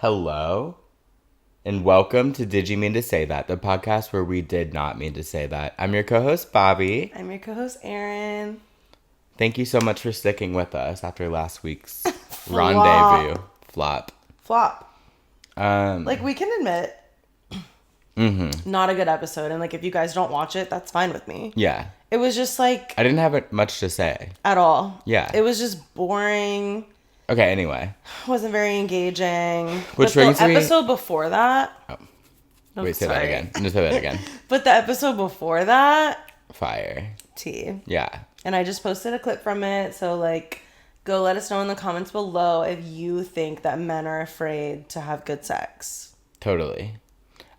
Hello, and welcome to Did You Mean to Say That, the podcast where we did not mean to say that. I'm your co-host, Bobby. I'm your co-host, Erin. Thank you so much for sticking with us after last week's rendezvous. Flop. We can admit, not a good episode. And, if you guys don't watch it, that's fine with me. Yeah. It was just, I didn't have much to say. At all. Yeah. It was just boring. Okay, anyway. Wasn't very engaging. Which brings me... the episode before that... Oh. Wait, say that again. Just say that again. But the episode before that... Fire. Tea. Yeah. And I just posted a clip from it, so, go let us know in the comments below if you think that men are afraid to have good sex. Totally.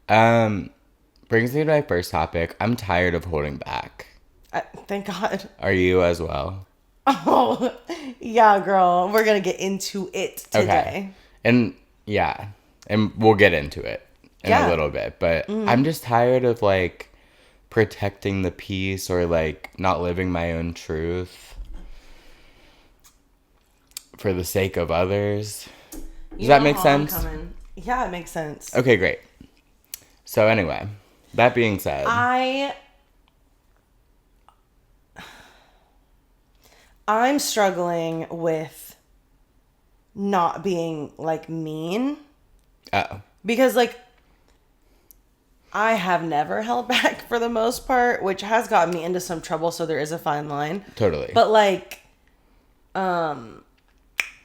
Brings me to my first topic. I'm tired of holding back. Thank God. Are you as well? Oh, yeah, girl. We're going to get into it today. Okay. And, yeah. And we'll get into it in a little bit. But I'm just tired of, protecting the peace or, not living my own truth for the sake of others. Does that make sense? Yeah, it makes sense. Okay, great. So, anyway, that being said... I'm struggling with not being, mean. Oh. Because, I have never held back for the most part, which has gotten me into some trouble, so there is a fine line. Totally. But,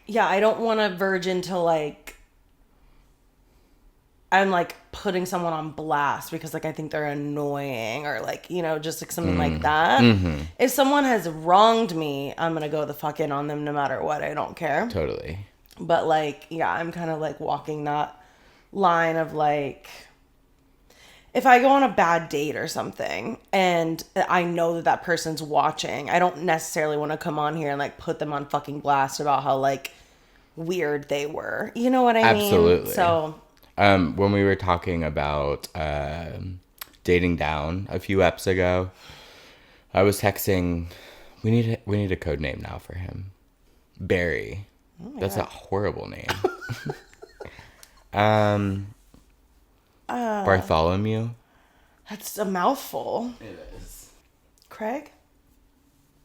yeah, I don't want to verge into, I'm, putting someone on blast because, I think they're annoying or, just, something like that. Mm-hmm. If someone has wronged me, I'm going to go the fuck in on them no matter what. I don't care. Totally. But, yeah, I'm kind of, walking that line of, if I go on a bad date or something and I know that person's watching, I don't necessarily want to come on here and, put them on fucking blast about how, weird they were. You know what I mean? Absolutely. So... when we were talking about dating down a few eps ago, I was texting. We need a code name now for him. Barry. Oh, that's a horrible name. Bartholomew. That's a mouthful. It is. Craig.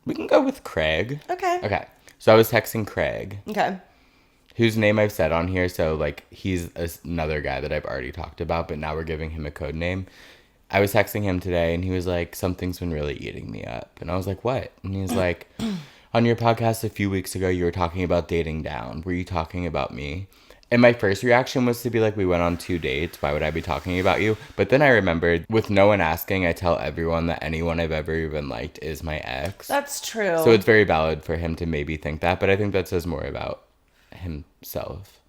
We can go with Craig. Okay. So I was texting Craig. Okay. Whose name I've said on here, so, he's another guy that I've already talked about, but now we're giving him a code name. I was texting him today, and he was like, something's been really eating me up. And I was like, what? And he was like, on your podcast a few weeks ago, you were talking about dating down. Were you talking about me? And my first reaction was to be like, we went on 2 dates. Why would I be talking about you? But then I remembered, with no one asking, I tell everyone that anyone I've ever even liked is my ex. That's true. So it's very valid for him to maybe think that, but I think that says more about himself.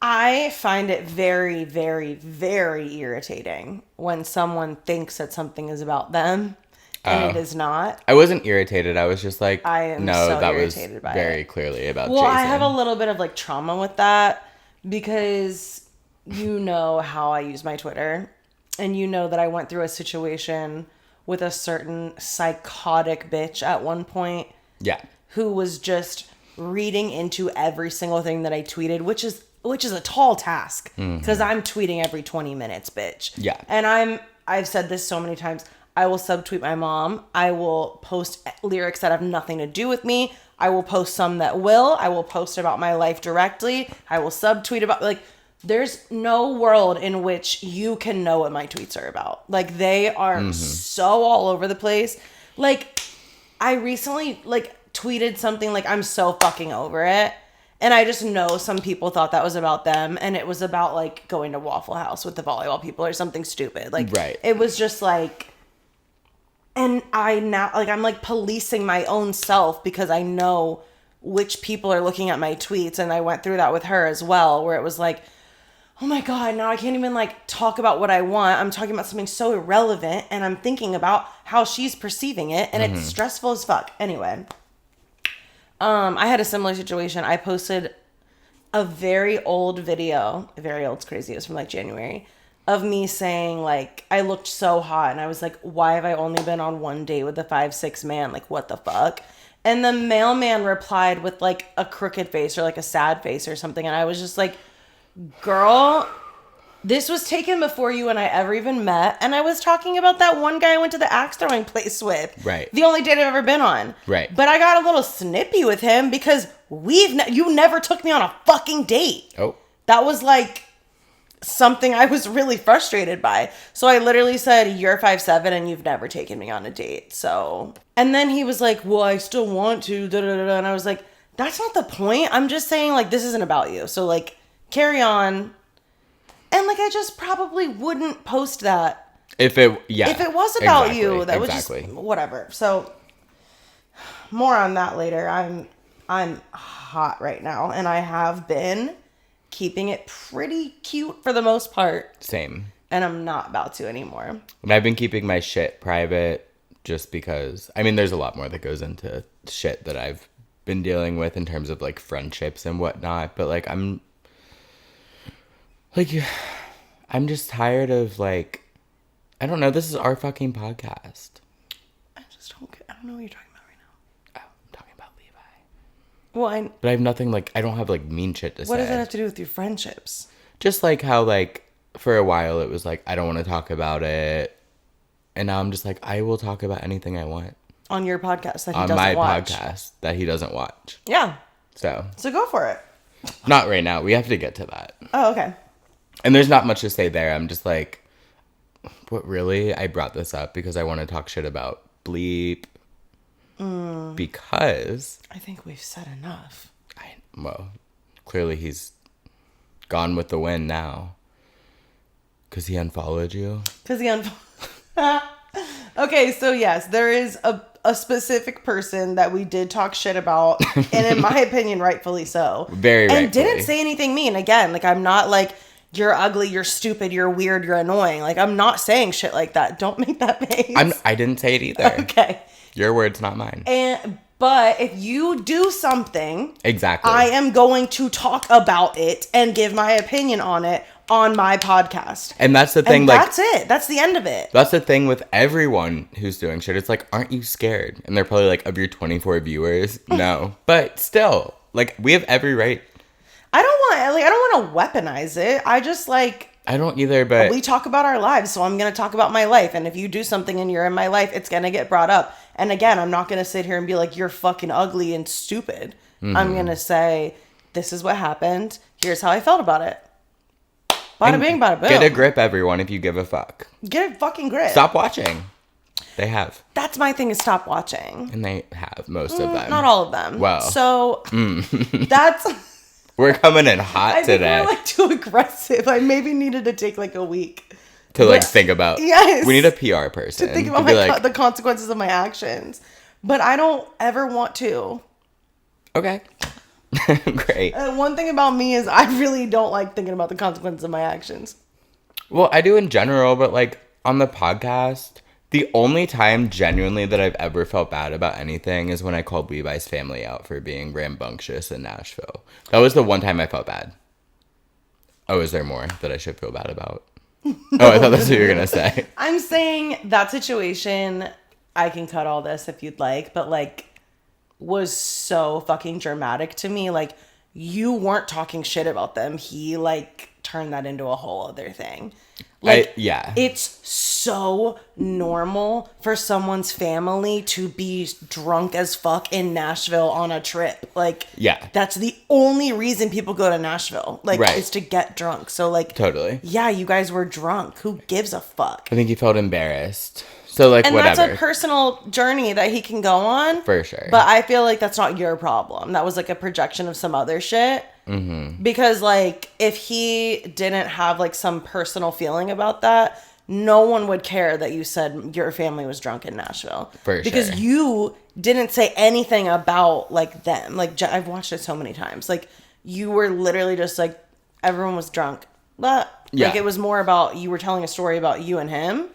I find it very, very, very irritating when someone thinks that something is about them and it is not. I wasn't irritated. I was just like, I am no, so that irritated was by very it. clearly about Well, Jason. I have a little bit of trauma with that because you know how I use my Twitter and you know that I went through a situation with a certain psychotic bitch at one point. Yeah. Who was just reading into every single thing that I tweeted, which is a tall task because I'm tweeting every 20 minutes, bitch. Yeah. And I've said this so many times. I will subtweet my mom. I will post lyrics that have nothing to do with me. I will post some that will. I will post about my life directly. I will subtweet about there's no world in which you can know what my tweets are about. They are so all over the place. I recently tweeted something I'm so fucking over it. And I just know some people thought that was about them. And it was about going to Waffle House with the volleyball people or something stupid. Right. It was just and I now I'm policing my own self because I know which people are looking at my tweets. And I went through that with her as well, where it was oh my God, now I can't even talk about what I want. I'm talking about something so irrelevant and I'm thinking about how she's perceiving it. And it's stressful as fuck. Anyway. I had a similar situation. I posted a very old video. Very old's crazy. It was from January. Of me saying I looked so hot. And I was like, why have I only been on one date with a 5'6" man? What the fuck? And the mailman replied with like a crooked face or like a sad face or something. And I was just like, Girl, this was taken before you and I ever even met. And I was talking about that one guy I went to the axe throwing place with. Right. The only date I've ever been on. Right. But I got a little snippy with him because you never took me on a fucking date. Oh. That was like something I was really frustrated by. So I literally said, you're 5'7" and you've never taken me on a date. So, and then he was like, well, I still want to, da da da. And I was like, that's not the point. I'm just saying, like, this isn't about you. So, like, carry on. And, like, I just probably wouldn't post that. If it was about you, that exactly. would just, whatever. So, more on that later. I'm hot right now. And I have been keeping it pretty cute for the most part. Same. And I'm not about to anymore. And I've been keeping my shit private just because, I mean, there's a lot more that goes into shit that I've been dealing with in terms of, like, friendships and whatnot. But, like, I'm just tired of, like, I don't know. This is our fucking podcast. I don't know what you're talking about right now. Oh, I'm talking about Levi. Well, But I have nothing, like, I don't have, like, mean shit to say. What does that have to do with your friendships? Just, like, how, like, for a while it was, like, I don't want to talk about it. And now I'm just, like, I will talk about anything I want. On your podcast that he on doesn't my watch. podcast that he doesn't watch. Yeah. So go for it. not right now. We have to get to that. Oh, okay. And there's not much to say there. I'm just like, what really? I brought this up because I want to talk shit about Bleep. Because I think we've said enough. Well, clearly he's gone with the wind now. Because he unfollowed you? Because he unfollowed. Okay, so yes, there is a specific person that we did talk shit about, and in my opinion, rightfully so. Very rightfully. And didn't say anything mean. Again, like, I'm not like, you're ugly, you're stupid, you're weird, you're annoying. Like, I'm not saying shit like that. Don't make that face. I didn't say it either. Okay. Your words, not mine. But if you do something, exactly, I am going to talk about it and give my opinion on it on my podcast. And that's the thing, and like, that's it. That's the end of it. That's the thing with everyone who's doing shit. It's like, aren't you scared? And they're probably like, of your 24 viewers? No. But still, like, we have every right. I don't want to weaponize it. I just, like, I don't either, but we talk about our lives, so I'm going to talk about my life. And if you do something and you're in my life, it's going to get brought up. And again, I'm not going to sit here and be like, you're fucking ugly and stupid. Mm-hmm. I'm going to say, this is what happened. Here's how I felt about it. Bada bing, bada boom. Get a grip, everyone, if you give a fuck. Get a fucking grip. Stop watching. They have. That's my thing, is stop watching. And they have, most of them. Not all of them. Well. So, that's... We're coming in hot I think today. we're, like, too aggressive. I maybe needed to take, like, a week. To, like, think about. Yes. We need a PR person. To think about the consequences of my actions. But I don't ever want to. Okay. Great. One thing about me is I really don't like thinking about the consequences of my actions. Well, I do in general, but, like, on the podcast, the only time genuinely that I've ever felt bad about anything is when I called Levi's family out for being rambunctious in Nashville. That was the one time I felt bad. Oh, is there more that I should feel bad about? Oh, I thought that's what you were going to say. I'm saying that situation, I can cut all this if you'd like, but, like, was so fucking dramatic to me. Like, you weren't talking shit about them. He, like, turned that into a whole other thing. Like, yeah. It's so normal for someone's family to be drunk as fuck in Nashville on a trip. Like, yeah. That's the only reason people go to Nashville. Like, right. Is to get drunk. So, like, totally. Yeah, you guys were drunk. Who gives a fuck? I think he felt embarrassed. So, like, and whatever. That's a personal journey that he can go on. For sure. But I feel like that's not your problem. That was, like, a projection of some other shit. Mm-hmm. Because, like, if he didn't have, like, some personal feeling about that, no one would care that you said your family was drunk in Nashville. For sure. Because you didn't say anything about, like, them. Like, I've watched it so many times. Like, you were literally just, like, everyone was drunk. But, like, it was more about, you were telling a story about you and him.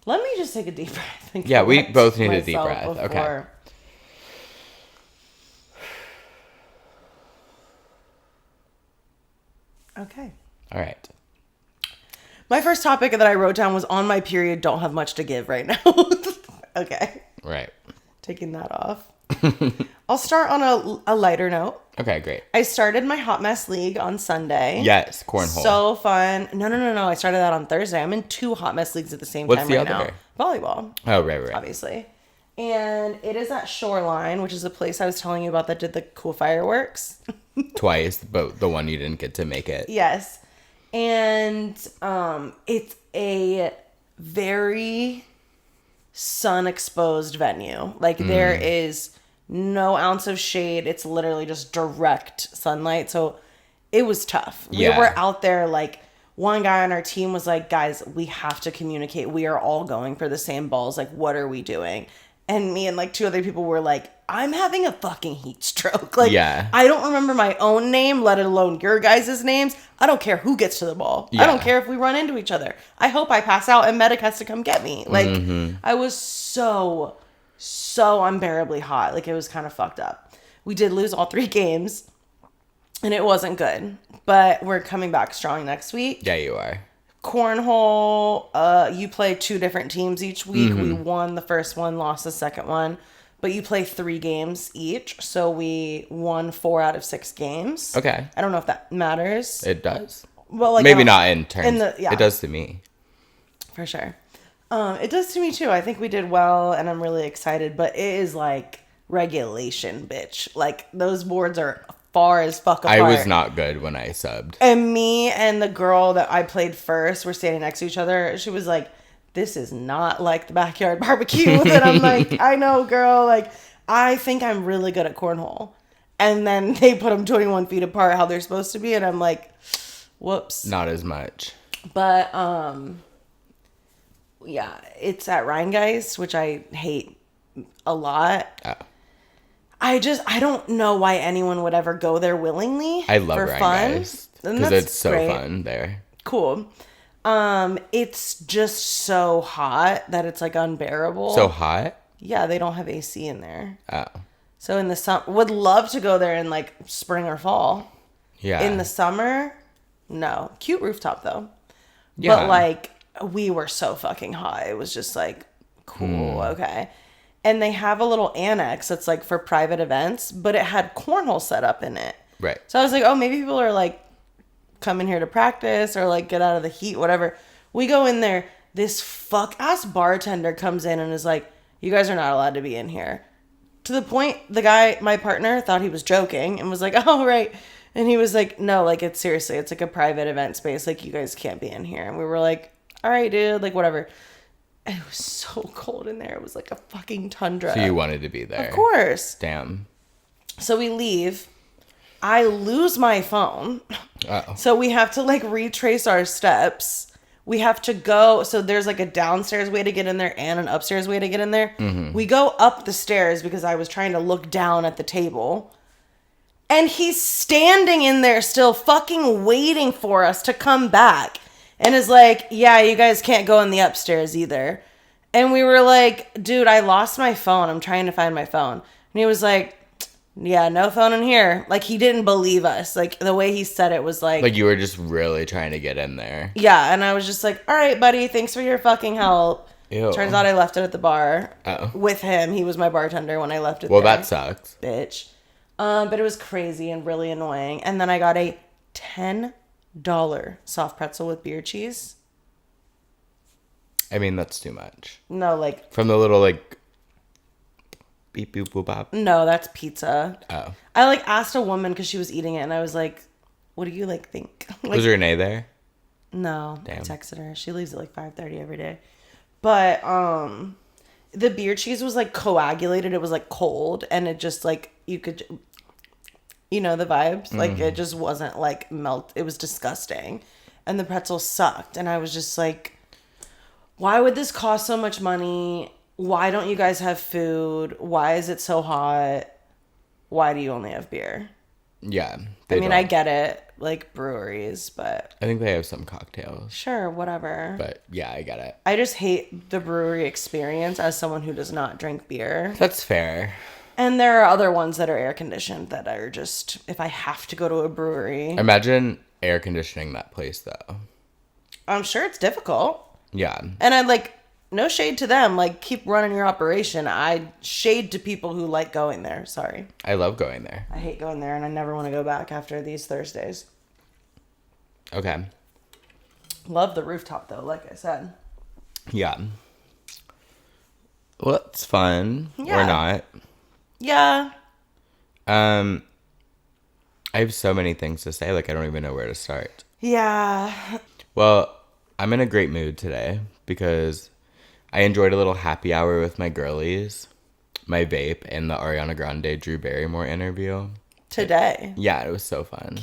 Let me just take a deep breath. Yeah, we both need a deep breath. Okay. Okay. All right. My first topic that I wrote down was on my period, don't have much to give right now. Okay. Right. Taking that off. I'll start on a lighter note. Okay, great. I started my Hot Mess League on Sunday. Yes, cornhole. So fun. No. I started that on Thursday. I'm in 2 Hot Mess Leagues at the same What's time the right other? now. Volleyball. Oh, right. Obviously. And it is at Shoreline, which is the place I was telling you about that did the cool fireworks. Twice, but the one you didn't get to make it. Yes. And it's a very sun exposed venue. Like there is no ounce of shade. It's literally just direct sunlight. So it was tough. We were out there like one guy on our team was like, guys, we have to communicate. We are all going for the same balls. Like, what are we doing? And me and like 2 other people were like, I'm having a fucking heat stroke. Like, I don't remember my own name, let alone your guys' names. I don't care who gets to the ball. I don't care if we run into each other. I hope I pass out and medic has to come get me. Like, I was so unbearably hot. Like, it was kind of fucked up. We did lose all 3 games, and it wasn't good. But we're coming back strong next week. Yeah, you are. Cornhole, you play 2 different teams each week. We won the first one, lost the second one. But you play 3 games each. So we won 4 out of 6 games. Okay. I don't know if that matters. It does. Well, like maybe not in terms. Yeah. It does to me. For sure. It does to me too. I think we did well and I'm really excited. But it is like regulation, bitch. Like those boards are far as fuck apart. I was not good when I subbed. And me and the girl that I played first were standing next to each other. She was like, this is not like the backyard barbecue. And I'm like, I know, girl. Like, I think I'm really good at cornhole. And then they put them 21 feet apart how they're supposed to be. And I'm like, whoops. Not as much. But, yeah, it's at Rheingeist, which I hate a lot. Oh. I don't know why anyone would ever go there willingly. I love for fun. Because it's so fun there. Cool. It's just so hot that it's like unbearable. So hot? Yeah, they don't have AC in there. Oh. So in the summer, would love to go there in like spring or fall. Yeah. In the summer, no. Cute rooftop though. Yeah. But like we were so fucking hot. It was just like, cool, okay. And they have a little annex that's like for private events, but it had cornhole set up in it. Right. So I was like, oh, maybe people are like coming here to practice or like get out of the heat, whatever. We go in there. This fuck ass bartender comes in and is like, you guys are not allowed to be in here. To the point, the guy, my partner, thought he was joking and was like, oh, right. And he was like, no, like it's seriously, it's like a private event space. Like you guys can't be in here. And we were like, all right, dude, like whatever. And it was so cold in there. It was like a fucking tundra. So you wanted to be there. Of course. Damn. So we leave. I lose my phone. Uh-oh. So we have to like retrace our steps. We have to go. So there's like a downstairs way to get in there and an upstairs way to get in there. We go up the stairs because I was trying to look down at the table. And he's standing in there still fucking waiting for us to come back. And is like, yeah, you guys can't go in the upstairs either. And we were like, dude, I lost my phone. I'm trying to find my phone. And he was like, yeah, no phone in here. Like, he didn't believe us. Like, the way he said it was like... Like, you were just really trying to get in there. Yeah, and I was just like, all right, buddy, thanks for your fucking help. Ew. Turns out I left it at the bar Oh. with him. He was my bartender when I left it Well, there. that sucks. Bitch. But it was crazy and really annoying. And then I got a $10 soft pretzel with beer cheese. I mean, that's too much. No, like... From the little, like... Beep, boop, boop, bop. No, that's pizza. Oh. I, like, asked a woman because she was eating it, and I was like, what do you, like, think? Like, Was Renee there? no. Damn. I texted her. She leaves at, like, 5:30 every day. But, the beer cheese was, like, coagulated. It was, like, cold, and it just, like, you could... You know, the vibes. Like, it just wasn't, like, melt. It was disgusting. And the pretzel sucked. And I was just like, why would this cost so much money? Why don't you guys have food? Why is it so hot? Why do you only have beer? Yeah. I mean, I get it. Like, breweries, but... I think they have some cocktails. Sure, whatever. But, yeah, I get it. I just hate the brewery experience as someone who does not drink beer. That's fair. And there are other ones that are air conditioned that are just, if I have to go to a brewery. Imagine air conditioning that place, though. I'm sure it's difficult. Yeah. And I like, no shade to them. Like, keep running your operation. I shade to people who like going there. Sorry. I love going there. I hate going there, and I never want to go back after these Thursdays. Okay. Love the rooftop, though, like I said. Yeah. Well, it's fun. Yeah. Or not. Yeah. I have so many things to say, like, I don't even know where to start. Yeah. Well, I'm in a great mood today because I enjoyed a little happy hour with my girlies, my vape, and the Ariana Grande Drew Barrymore interview. Today. Yeah, it was so fun.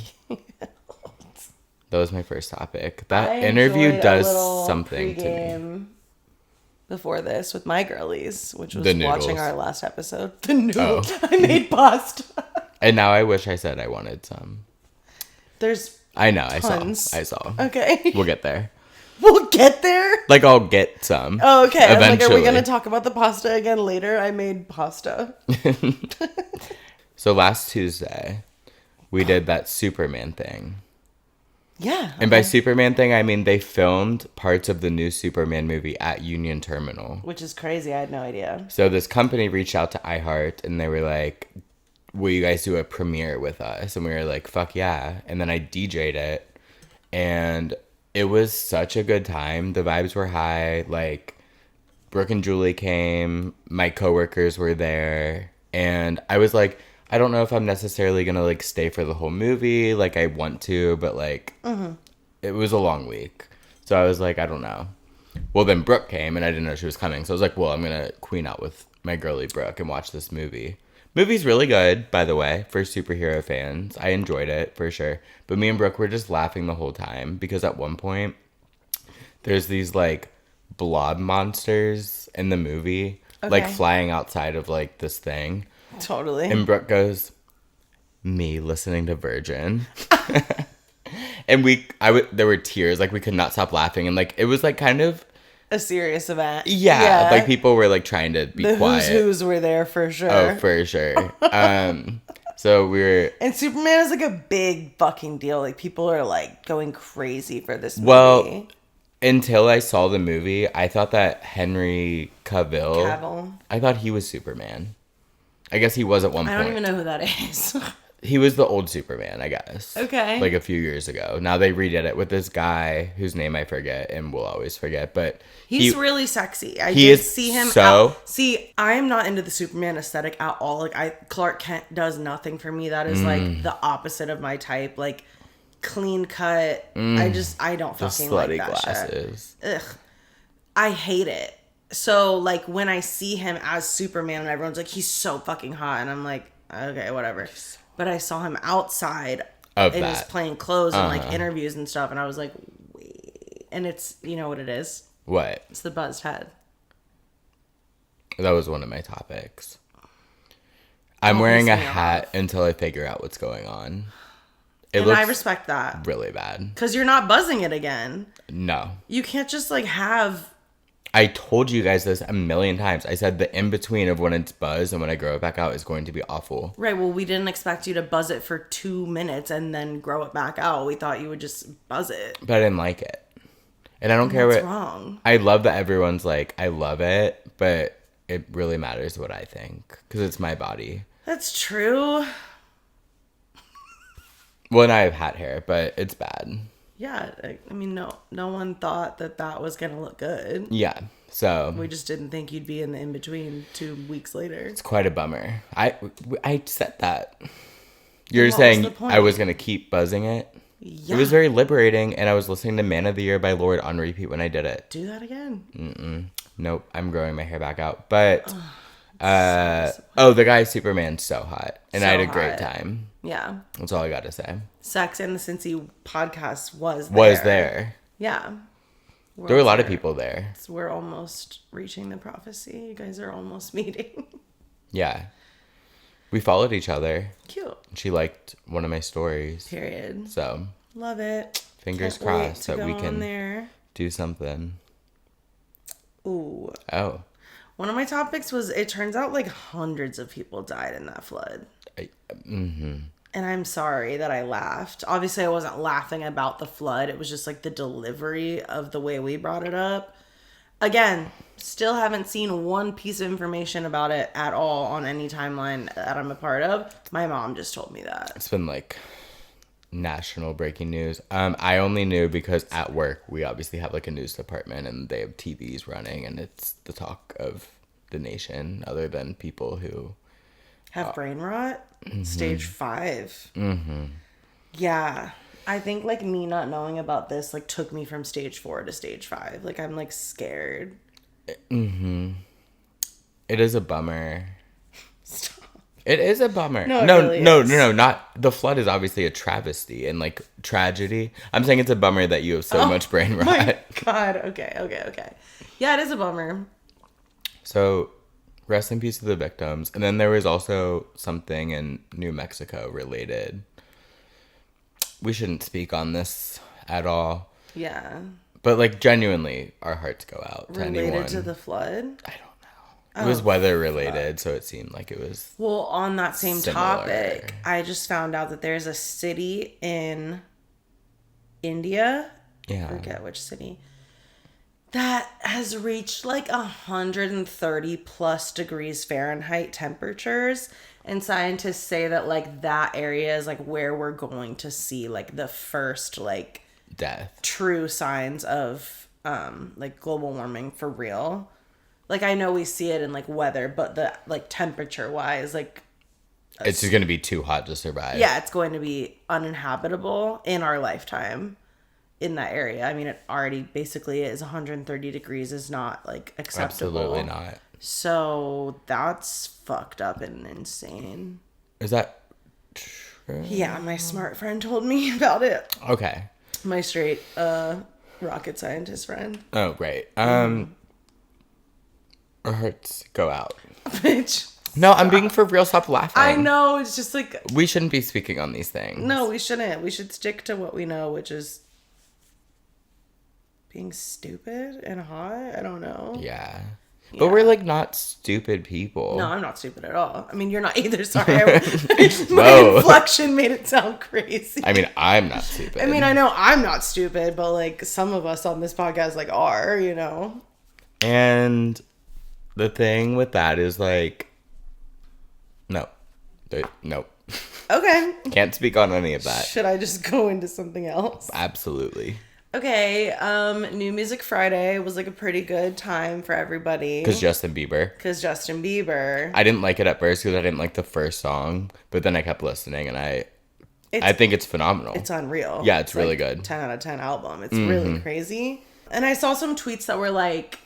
That was my first topic. That I interview enjoyed a does little something to me. pregame before this with my girlies, which was The noodles. watching our last episode. The noodles. I made pasta. And now I wish I said I wanted some. There's I know, tons. I saw. Okay. We'll get there. We'll get there? Like, I'll get some. Oh, okay. I was like, are we eventually. going to talk about the pasta again later? I made pasta. So last Tuesday, we did that Superman thing. Yeah. And by Superman thing, I mean they filmed parts of the new Superman movie at Union Terminal. Which is crazy. I had no idea. So this company reached out to iHeart and they were like, will you guys do a premiere with us? And we were like, fuck yeah. And then I DJ'd it. And it was such a good time. The vibes were high. Like, Brooke and Julie came. My coworkers were there. And I was like, I don't know if I'm necessarily going to, like, stay for the whole movie. Like, I want to, but, like, it was a long week. So I was like, I don't know. Well, then Brooke came, and I didn't know she was coming. So I was like, well, I'm going to queen out with my girly Brooke and watch this movie. Movie's really good, by the way, for superhero fans. I enjoyed it, for sure. But me and Brooke were just laughing the whole time. Because at one point, there's these, like, blob monsters in the movie. Okay. Like, flying outside of, like, this thing. Totally. And Brooke goes, me listening to Virgin. And there were tears. Like, we could not stop laughing. And, like, it was, like, kind of a serious event. Yeah. Like, people were, like, trying to be quiet. The who's were there for sure. Oh, for sure. So we were... And Superman is, like, a big fucking deal. Like, people are, like, going crazy for this movie. Well, until I saw the movie, I thought that Henry Cavill... I thought he was Superman. I guess he was at one point. I don't even know who that is. He was the old Superman, I guess. Okay. Like a few years ago. Now they redid it with this guy whose name I forget and will always forget. But he's really sexy. I he did is see him so... out. See, I am not into the Superman aesthetic at all. Like, Clark Kent does nothing for me. That is like the opposite of my type. Like, clean cut. I don't fucking like that glasses. shit. Ugh. I hate it. So, like, when I see him as Superman and everyone's like, he's so fucking hot. And I'm like, okay, whatever. But I saw him outside in his plain clothes and, like, interviews and stuff. And I was like, wait. And it's, you know what it is? What? It's the buzzed head. That was one of my topics. I'm wearing a hat until I figure out what's going on. And I respect that. Really bad. Because you're not buzzing it again. No. You can't just, like, have... I told you guys this a million times. I said the in-between of when it's buzzed and when I grow it back out is going to be awful. Right, well, we didn't expect you to buzz it for 2 minutes and then grow it back out. We thought you would just buzz it. But I didn't like it. And I don't care what... What's wrong? I love that everyone's like, I love it, but it really matters what I think. Because it's my body. That's true. Well, and I have hat hair, but it's bad. Yeah, I mean, no one thought that was going to look good. Yeah, so... We just didn't think you'd be in the in-between 2 weeks later. It's quite a bummer. I said that. You're saying I was going to keep buzzing it? Yeah. It was very liberating, and I was listening to Man of the Year by Lorde on repeat when I did it. Do that again. Nope, I'm growing my hair back out. But, the guy Superman's so hot. And I had a great time. Yeah. That's all I got to say. Sex and the Cincy podcast was there. Yeah. There were a lot of people there. So we're almost reaching the prophecy. You guys are almost meeting. Yeah. We followed each other. Cute. She liked one of my stories. Period. So. Love it. Fingers crossed that we can do something. Ooh. Oh. One of my topics was, it turns out like hundreds of people died in that flood. And I'm sorry that I laughed. Obviously, I wasn't laughing about the flood. It was just like the delivery of the way we brought it up. Again, still haven't seen one piece of information about it at all on any timeline that I'm a part of. My mom just told me that. It's been like national breaking news. I only knew because at work we obviously have like a news department and they have TVs running and it's the talk of the nation other than people who have brain rot. Stage 5. Mm-hmm. Yeah. I think like me not knowing about this like took me from stage 4 to stage 5. Like I'm like scared. Mm-hmm. It is a bummer. Stop. It is a bummer. No, it no, really no, is. no, no, not the flood is obviously a travesty and like tragedy. I'm saying it's a bummer that you have so much brain rot. My God. Okay. Yeah, it is a bummer. So, rest in peace to the victims. And then there was also something in New Mexico related. We shouldn't speak on this at all. Yeah. But like genuinely, our hearts go out to Related anyone. to the flood? I don't know. It was weather related, so it seemed like it was. Well, on that same similar. topic, I just found out that there's a city in India. Yeah. I forget which city. That has reached like 130 plus degrees Fahrenheit temperatures. And scientists say that like that area is like where we're going to see like the first like Death. true signs of like global warming for real. Like I know we see it in like weather, but the like temperature wise, like It's just going to be too hot to survive. yeah, it's going to be uninhabitable in our lifetime in that area. I mean, it already basically is. 130 degrees is not like acceptable. Absolutely not. So that's fucked up and insane. Is that true? Yeah, my smart friend told me about it. Okay. My straight rocket scientist friend. Oh, great. Our hearts go out. Bitch. No, I'm being for real. Stop laughing. I know, it's just like We shouldn't be speaking on these things. no, we shouldn't. We should stick to what we know, which is being stupid and hot. I don't know. Yeah. But we're like not stupid people. No, I'm not stupid at all. I mean, you're not either. Sorry. My Whoa. inflection made it sound crazy. I mean, I'm not stupid. I mean, I know I'm not stupid, but like some of us on this podcast like are, you know. And the thing with that is like, no. Nope. Okay. Can't speak on any of that. Should I just go into something else? Absolutely. Okay, New Music Friday was like a pretty good time for everybody. Because Justin Bieber. I I didn't like it at first because I didn't like the first song, but then I kept listening and I think it's phenomenal. It's unreal. Yeah, it's really like good. 10 out of 10 album. It's really crazy. And I saw some tweets that were like,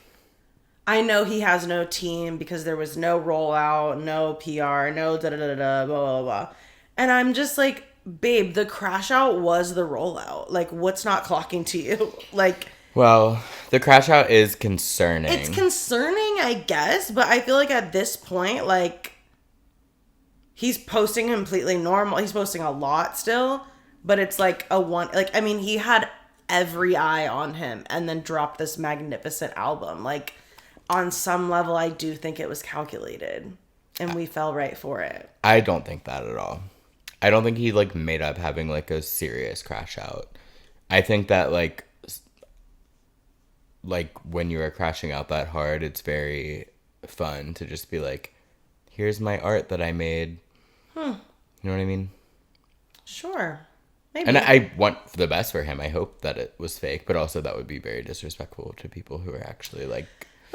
I know he has no team because there was no rollout, no PR, no da-da-da-da, blah, blah, blah. And I'm just like, babe, the crash out was the rollout. Like, what's not clocking to you? Like, Well, the crash out is concerning. it's concerning, I guess, but I feel like at this point, like, he's posting completely normal. He's posting a lot still, but it's like a one, like, I mean, he had every eye on him and then dropped this magnificent album. Like, on some level, I do think it was calculated and we fell right for it. I don't think that at all. I don't think he like made up having like a serious crash out. I think that like when you are crashing out that hard, it's very fun to just be like, here's my art that I made. You know what I mean? Sure. Maybe. And I want the best for him. I hope that it was fake, but also that would be very disrespectful to people who are actually like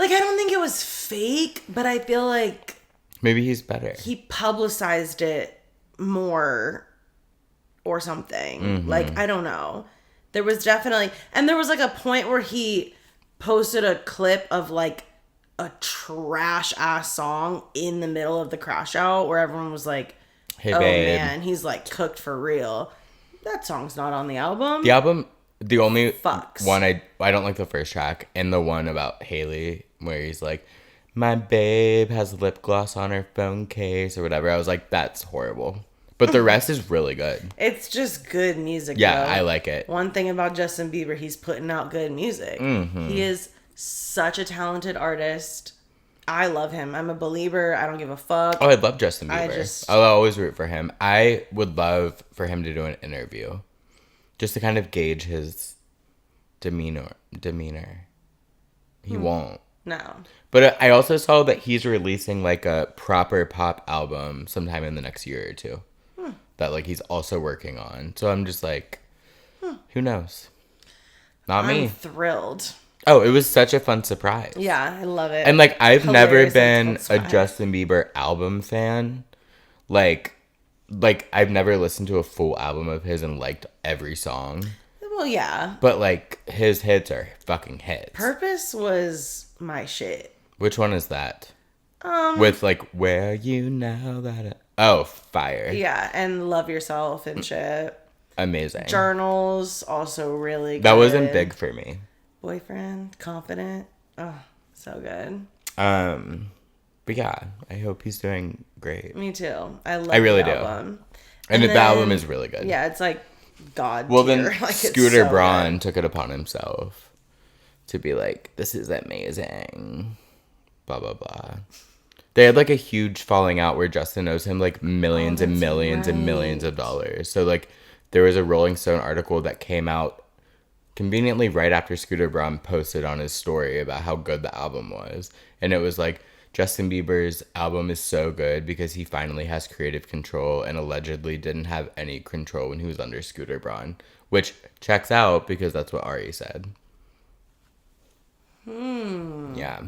I don't think it was fake, but I feel like maybe he's better. he publicized it more or something. Like, I don't know. There was definitely, and there was like a point where he posted a clip of like a trash ass song in the middle of the crash out where everyone was like, Hey, oh babe. man, he's like cooked for real. That song's not on the album. The album, the only Fucks. one I don't like the first track, and the one about Haley where he's like, my babe has lip gloss on her phone case or whatever. I was like, that's horrible. But the rest is really good. It's just good music. Yeah, though. I like it. One thing about Justin Bieber, he's putting out good music. He is such a talented artist. I love him. I'm a believer. I don't give a fuck. Oh, I love Justin Bieber. I'll always root for him. I would love for him to do an interview, just to kind of gauge his demeanor. He won't. No. But I also saw that he's releasing like a proper pop album sometime in the next year or two. That like he's also working on. So I'm just like, who knows? Not I'm me. thrilled. Oh, it was such a fun surprise. Yeah, I love it. And like I've never Hilarious been a surprise. Justin Bieber album fan. Like I've never listened to a full album of his and liked every song. Well, yeah. But like his hits are fucking hits. Purpose was my shit. Which one is that? With like Where You Now That Oh, fire. Yeah, and Love Yourself and shit. Amazing. Journals, also really good. That wasn't big for me. Boyfriend, Confident. Oh, so good. But yeah, I hope he's doing great. Me too. I love I really the do. album. And the then, album is really good. Yeah, it's like God Well, tier. then Like, it's Scooter so Braun good. took it upon himself to be like, this is amazing. Blah, blah, blah. They had like a huge falling out where Justin owes him like millions and millions and millions of dollars. So like there was a Rolling Stone article that came out conveniently right after Scooter Braun posted on his story about how good the album was. And it was like, Justin Bieber's album is so good because he finally has creative control and allegedly didn't have any control when he was under Scooter Braun, which checks out because that's what Ari said. Yeah.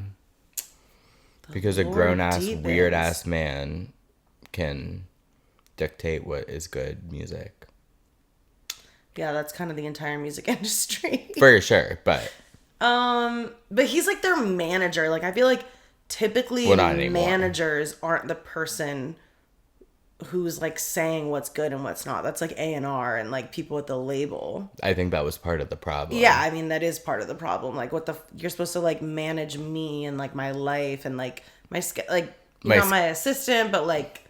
Because a Lord grown-ass, deepens. weird-ass man can dictate what is good music. Yeah, that's kind of the entire music industry. For sure, but But he's like their manager. Like, I feel like typically Well, not anymore. managers aren't the person who's like saying what's good and what's not. That's like A&R and like people at the label. I think that was part of the problem. Yeah, I mean that is part of the problem. Like, you're supposed to like manage me and like my life and like you're not my assistant, but like.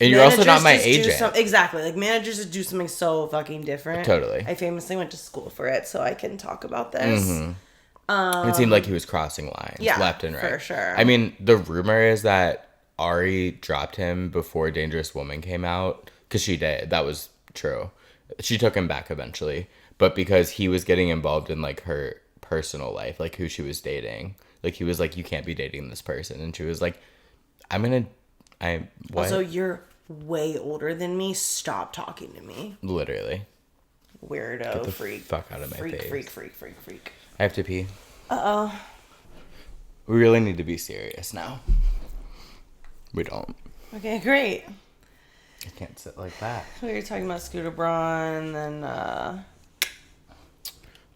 And you're also Managers not my just do agent. exactly. Like, managers just do something so fucking different. Totally. I famously went to school for it, so I can talk about this. It seemed like he was crossing lines Yeah, left and right. for sure. I mean, the rumor is that Ari dropped him before Dangerous Woman came out. Because she did. That was true. She took him back eventually. But because he was getting involved in, like, her personal life, like, who she was dating. Like, he was like, you can't be dating this person. And she was like, what? Also, you're way older than me. Stop talking to me. Literally. Weirdo, Get the freak. fuck out of my face. Freak. I have to pee. Uh-oh. We really need to be serious now. We don't. Okay, great. I can't sit like that. We were talking about Scooter Braun and then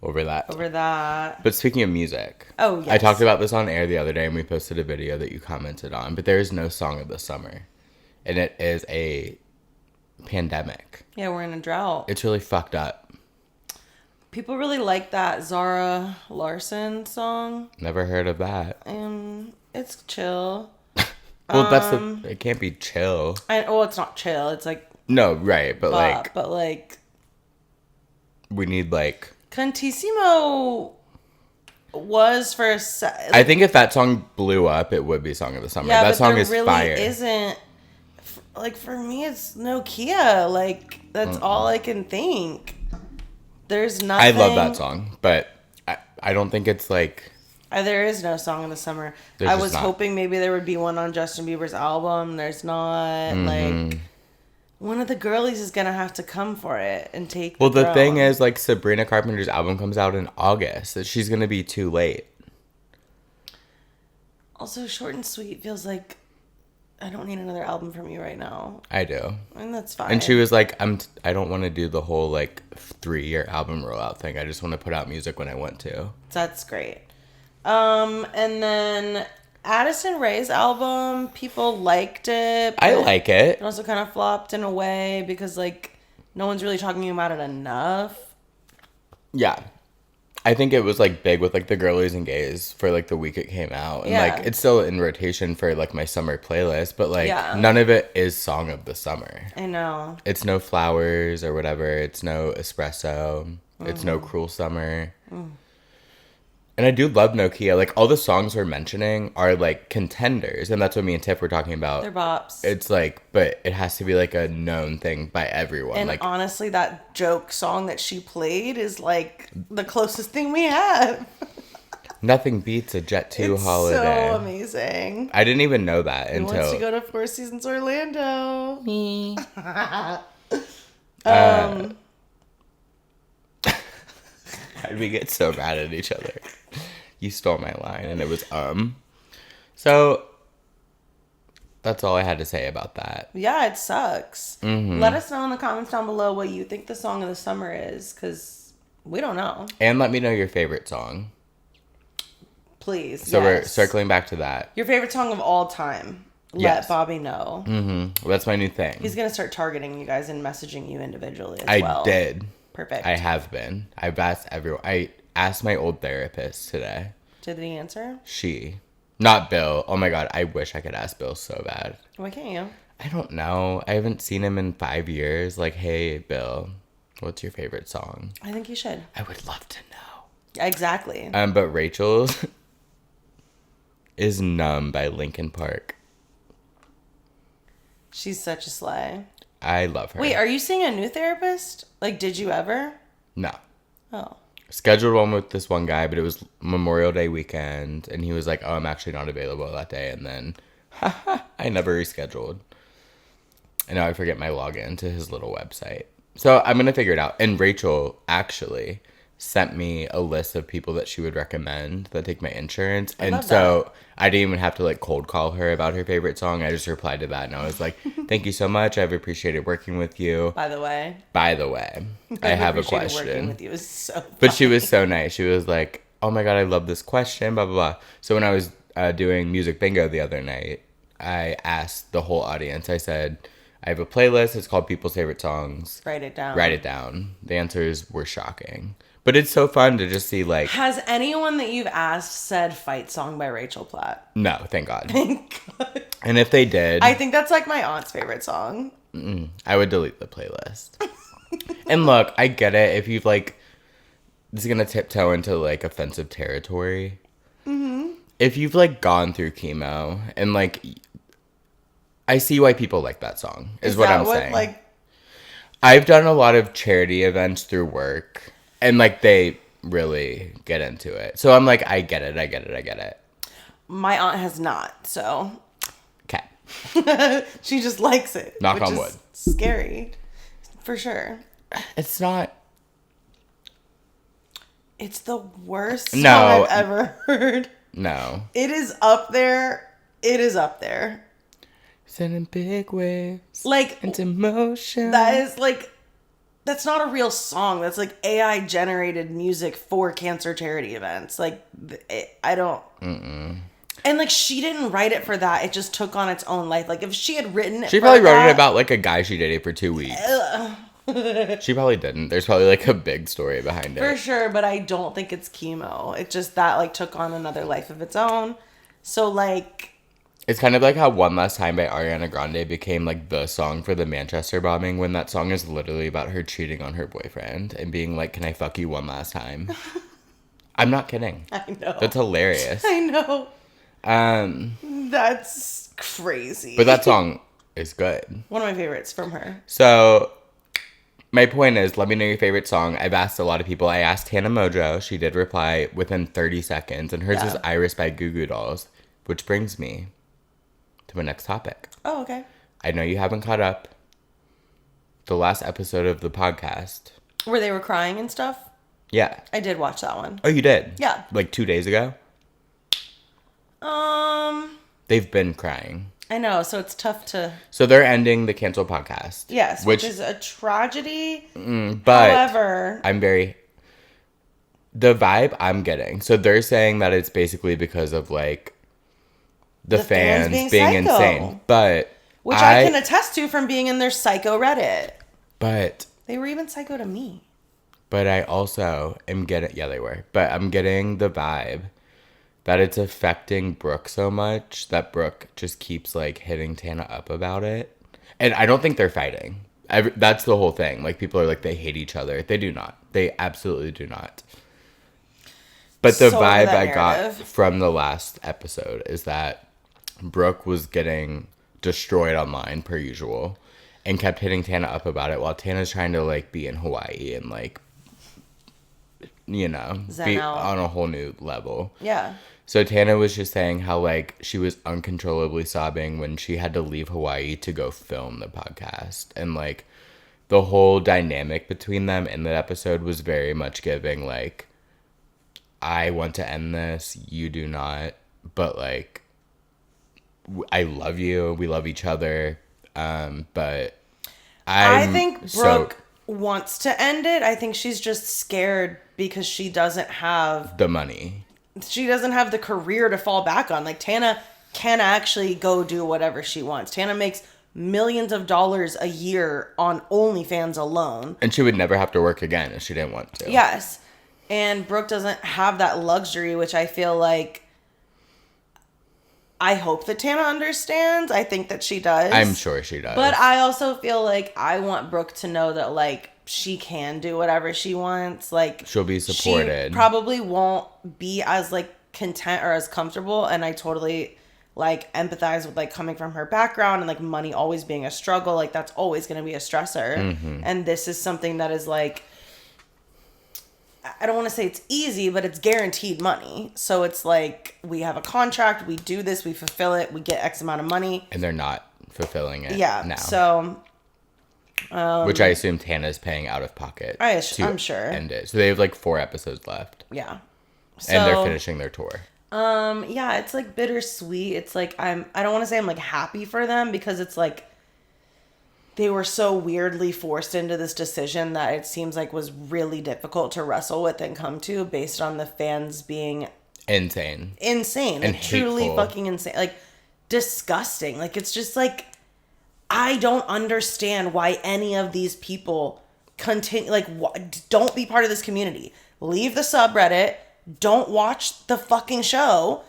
Over that. over that. But speaking of music. Oh, yes. I talked about this on air the other day and we posted a video that you commented on. But there is no song of the summer. And it is a pandemic. Yeah, we're in a drought. It's really fucked up. People really like that Zara Larson song. Never heard of that. It's chill. Well, it can't be chill. It's not chill. It's like No, right. But like we need like... Cantissimo was for a I think if that song blew up, it would be Song of the Summer. yeah, That but song there is really fire. isn't. Like, for me, it's Nokia. Like, that's all I can think. There's nothing. I love that song, but I don't think it's like... There is no song of the summer. There's I just was not. hoping maybe there would be one on Justin Bieber's album. There's not. Like, one of the girlies is going to have to come for it and take Well, the throne. thing is, like, Sabrina Carpenter's album comes out in August. That she's going to be too late. Also, Short and Sweet feels like I don't need another album from you right now. I do. And that's fine. And she was like, I don't want to do the whole, like, 3-year album rollout thing. I just want to put out music when I want to. That's great. And then Addison Rae's album, people liked it. I like it. It also kind of flopped in a way because, like, no one's really talking about it enough. Yeah. I think it was, like, big with, like, the girlies and gays for, like, the week it came out. And, Yeah. like, it's still in rotation for, like, my summer playlist. But, like, Yeah. none of it is Song of the Summer. I know. It's no Flowers or whatever. It's no Espresso. It's no Cruel Summer. And I do love Nokia. Like, all the songs we're mentioning are, like, contenders. And that's what me and Tiff were talking about. They're bops. It's, like, but it has to be, like, a known thing by everyone. And like, honestly, that joke song that she played is, like, the closest thing we have. Nothing beats a Jet2 It's holiday. so amazing. I didn't even know that Who until... wants to go to Four Seasons Orlando? Me. We get so mad at each other. You stole my line, and it was So, that's all I had to say about that. Yeah, it sucks. Mm-hmm. Let us know in the comments down below what you think the song of the summer is, because we don't know. And let me know your favorite song. Please. So yes. we're circling back to that. Your favorite song of all time. Yes. Let Bobby know. Mm-hmm. Well, that's my new thing. He's going to start targeting you guys and messaging you individually as well. I did. Perfect. I have been. I've asked everyone. I asked my old therapist today. Did he answer? She. Not Bill. Oh my God. I wish I could ask Bill so bad. Why can't you? I don't know. I haven't seen him in 5 years. Like, hey, Bill, what's your favorite song? I think you should. I would love to know. Exactly. But Rachel's is Numb by Linkin Park. She's such a slay. I love her. Wait, are you seeing a new therapist? Like, did you ever? No. Oh. Scheduled one with this one guy, but it was Memorial Day weekend, and he was like, oh, I'm actually not available that day, and then I never rescheduled. And now I forget my login to his little website. So I'm going to figure it out. And Rachel actually sent me a list of people that she would recommend that take my insurance. And so I didn't even have to like cold call her about her favorite song. I just replied to that, and I was like, thank you so much. I've appreciated working with you. By the way, I have a working question. with you is so funny. But she was so nice. She was like, oh my God, I love this question, blah, blah, blah. So when I was doing music bingo the other night, I asked the whole audience, I said, I have a playlist. It's called People's Favorite Songs. Write it down. Write it down. The answers were shocking. But it's so fun to just see like... Has anyone that you've asked said Fight Song by Rachel Platt? No, thank God. Thank God. And if they did... I think that's like my aunt's favorite song. I would delete the playlist. And look, I get it. If you've like... This is going to tiptoe into like offensive territory. Mm-hmm. If you've like gone through chemo and like... I see why people like that song, is what I'm saying. Like, I've done a lot of charity events through work, and like they really get into it. So I'm like, I get it. My aunt has not, so. Okay. She just likes it. Knock on wood. Scary. For sure. It's not. It's the worst song I've ever heard. No. It is up there. Sending big waves like into motion. That is like, that's not a real song. That's like AI generated music for cancer charity events. Like, I don't. Mm-mm. And like, she didn't write it for that. It just took on its own life. Like, if she had written it, she probably wrote it about like a guy she dated for 2 weeks. She probably didn't. There's probably like a big story behind it. For sure, but I don't think it's chemo. It's just that like took on another life of its own. So like. It's kind of like how One Last Time by Ariana Grande became like the song for the Manchester bombing, when that song is literally about her cheating on her boyfriend and being like, can I fuck you one last time? I'm not kidding. I know. That's hilarious. I know. That's crazy. But that song is good. One of my favorites from her. So my point is, let me know your favorite song. I've asked a lot of people. I asked Hannah Mojo. She did reply within 30 seconds. And hers is Iris by Goo Goo Dolls, which brings me to my next topic. Oh, okay. I know you haven't caught up. The last episode of the podcast. Where they were crying and stuff? Yeah. I did watch that one. Oh, you did? Yeah. Like 2 days ago? They've been crying. I know, so it's tough to... So they're ending the Cancel podcast. Yes, which is a tragedy. But however... I'm very... The vibe I'm getting. So they're saying that it's basically because of like... The fans being insane. But which I can attest to from being in their psycho Reddit. But they were even psycho to me. But I also am getting... Yeah, they were. But I'm getting the vibe that it's affecting Brooke so much that Brooke just keeps like hitting Tana up about it. And I don't think they're fighting. That's the whole thing. Like, people are like, they hate each other. They do not. They absolutely do not. But the vibe I got from the last episode is that Brooke was getting destroyed online per usual and kept hitting Tana up about it while Tana's trying to like be in Hawaii and like you know, Zen be out. on a whole new level. Yeah. So Tana was just saying how, like, she was uncontrollably sobbing when she had to leave Hawaii to go film the podcast. And, like, the whole dynamic between them in that episode was very much giving, like, I want to end this, you do not, but, like, I love you, we love each other, but I think Brooke wants to end it. I think she's just scared because she doesn't have the money. She doesn't have the career to fall back on. Like, Tana can actually go do whatever she wants. Tana makes millions of dollars a year on OnlyFans alone. And she would never have to work again if she didn't want to. Yes. And Brooke doesn't have that luxury, which I feel like I hope that Tana understands. I think that she does. I'm sure she does. But I also feel like I want Brooke to know that, like, she can do whatever she wants. Like, she'll be supported. She probably won't be as, like, content or as comfortable. And I totally, like, empathize with, like, coming from her background and, like, money always being a struggle. Like, that's always going to be a stressor. Mm-hmm. And this is something that is, like, I don't want to say it's easy, but it's guaranteed money. So it's like, we have a contract, we do this, we fulfill it, we get X amount of money. And they're not fulfilling it now. So... which I assume Tana's paying out of pocket. I'm sure. End it. So they have like 4 episodes left. Yeah. So, and they're finishing their tour. Yeah, it's like bittersweet. It's like I don't want to say I'm like happy for them because it's like they were so weirdly forced into this decision that it seems like was really difficult to wrestle with and come to based on the fans being insane. And like, truly fucking insane. Like, disgusting. Like, it's just like, I don't understand why any of these people continue, like, don't be part of this community. Leave the subreddit, don't watch the fucking show,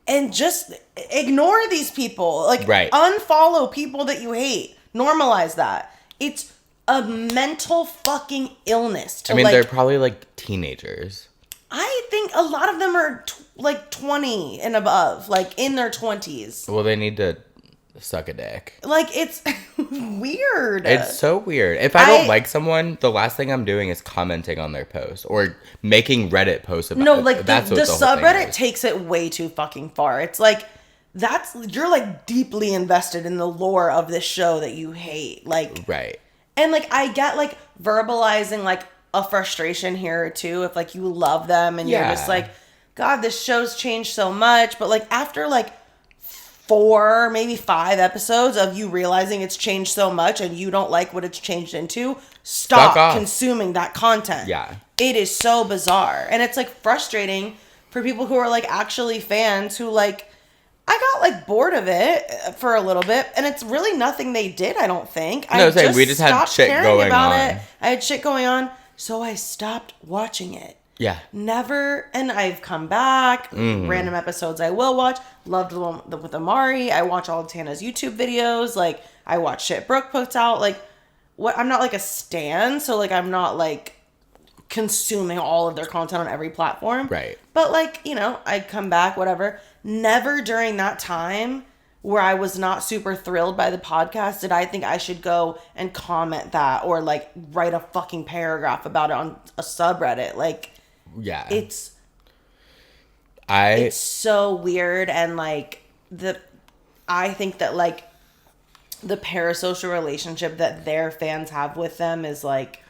and just ignore these people. Like, right. Unfollow people that you hate. Normalize that. It's a mental fucking illness. I mean, they're probably, like, teenagers. I think a lot of them are, like, 20 and above. Like, in their 20s. Well, they need to suck a dick. Like, it's weird. It's so weird. If I don't like someone, the last thing I'm doing is commenting on their post or making Reddit posts about it. No, like, the subreddit takes it way too fucking far. It's like, you're like deeply invested in the lore of this show that you hate. Like, right. And like, I get like verbalizing like a frustration here or two if like you love them and you're just like, God, this show's changed so much. But like, after like 4, maybe 5 episodes of you realizing it's changed so much and you don't like what it's changed into, stop consuming that content. Yeah. It is so bizarre. And it's like frustrating for people who are like actually fans who like, I got like bored of it for a little bit, and it's really nothing they did, I don't think. We just had shit going on. I had shit going on, so I stopped watching it. Yeah. Never, and I've come back. Random episodes I will watch. Loved the one with Amari. I watch all of Tana's YouTube videos. Like, I watch shit Brooke puts out. Like, what? I'm not like a stan, so like I'm not like consuming all of their content on every platform. Right. But like, you know, I'd come back, whatever. Never during that time where I was not super thrilled by the podcast did I think I should go and comment that or like write a fucking paragraph about it on a subreddit. Like, yeah, it's so weird. And like I think that like the parasocial relationship that their fans have with them is like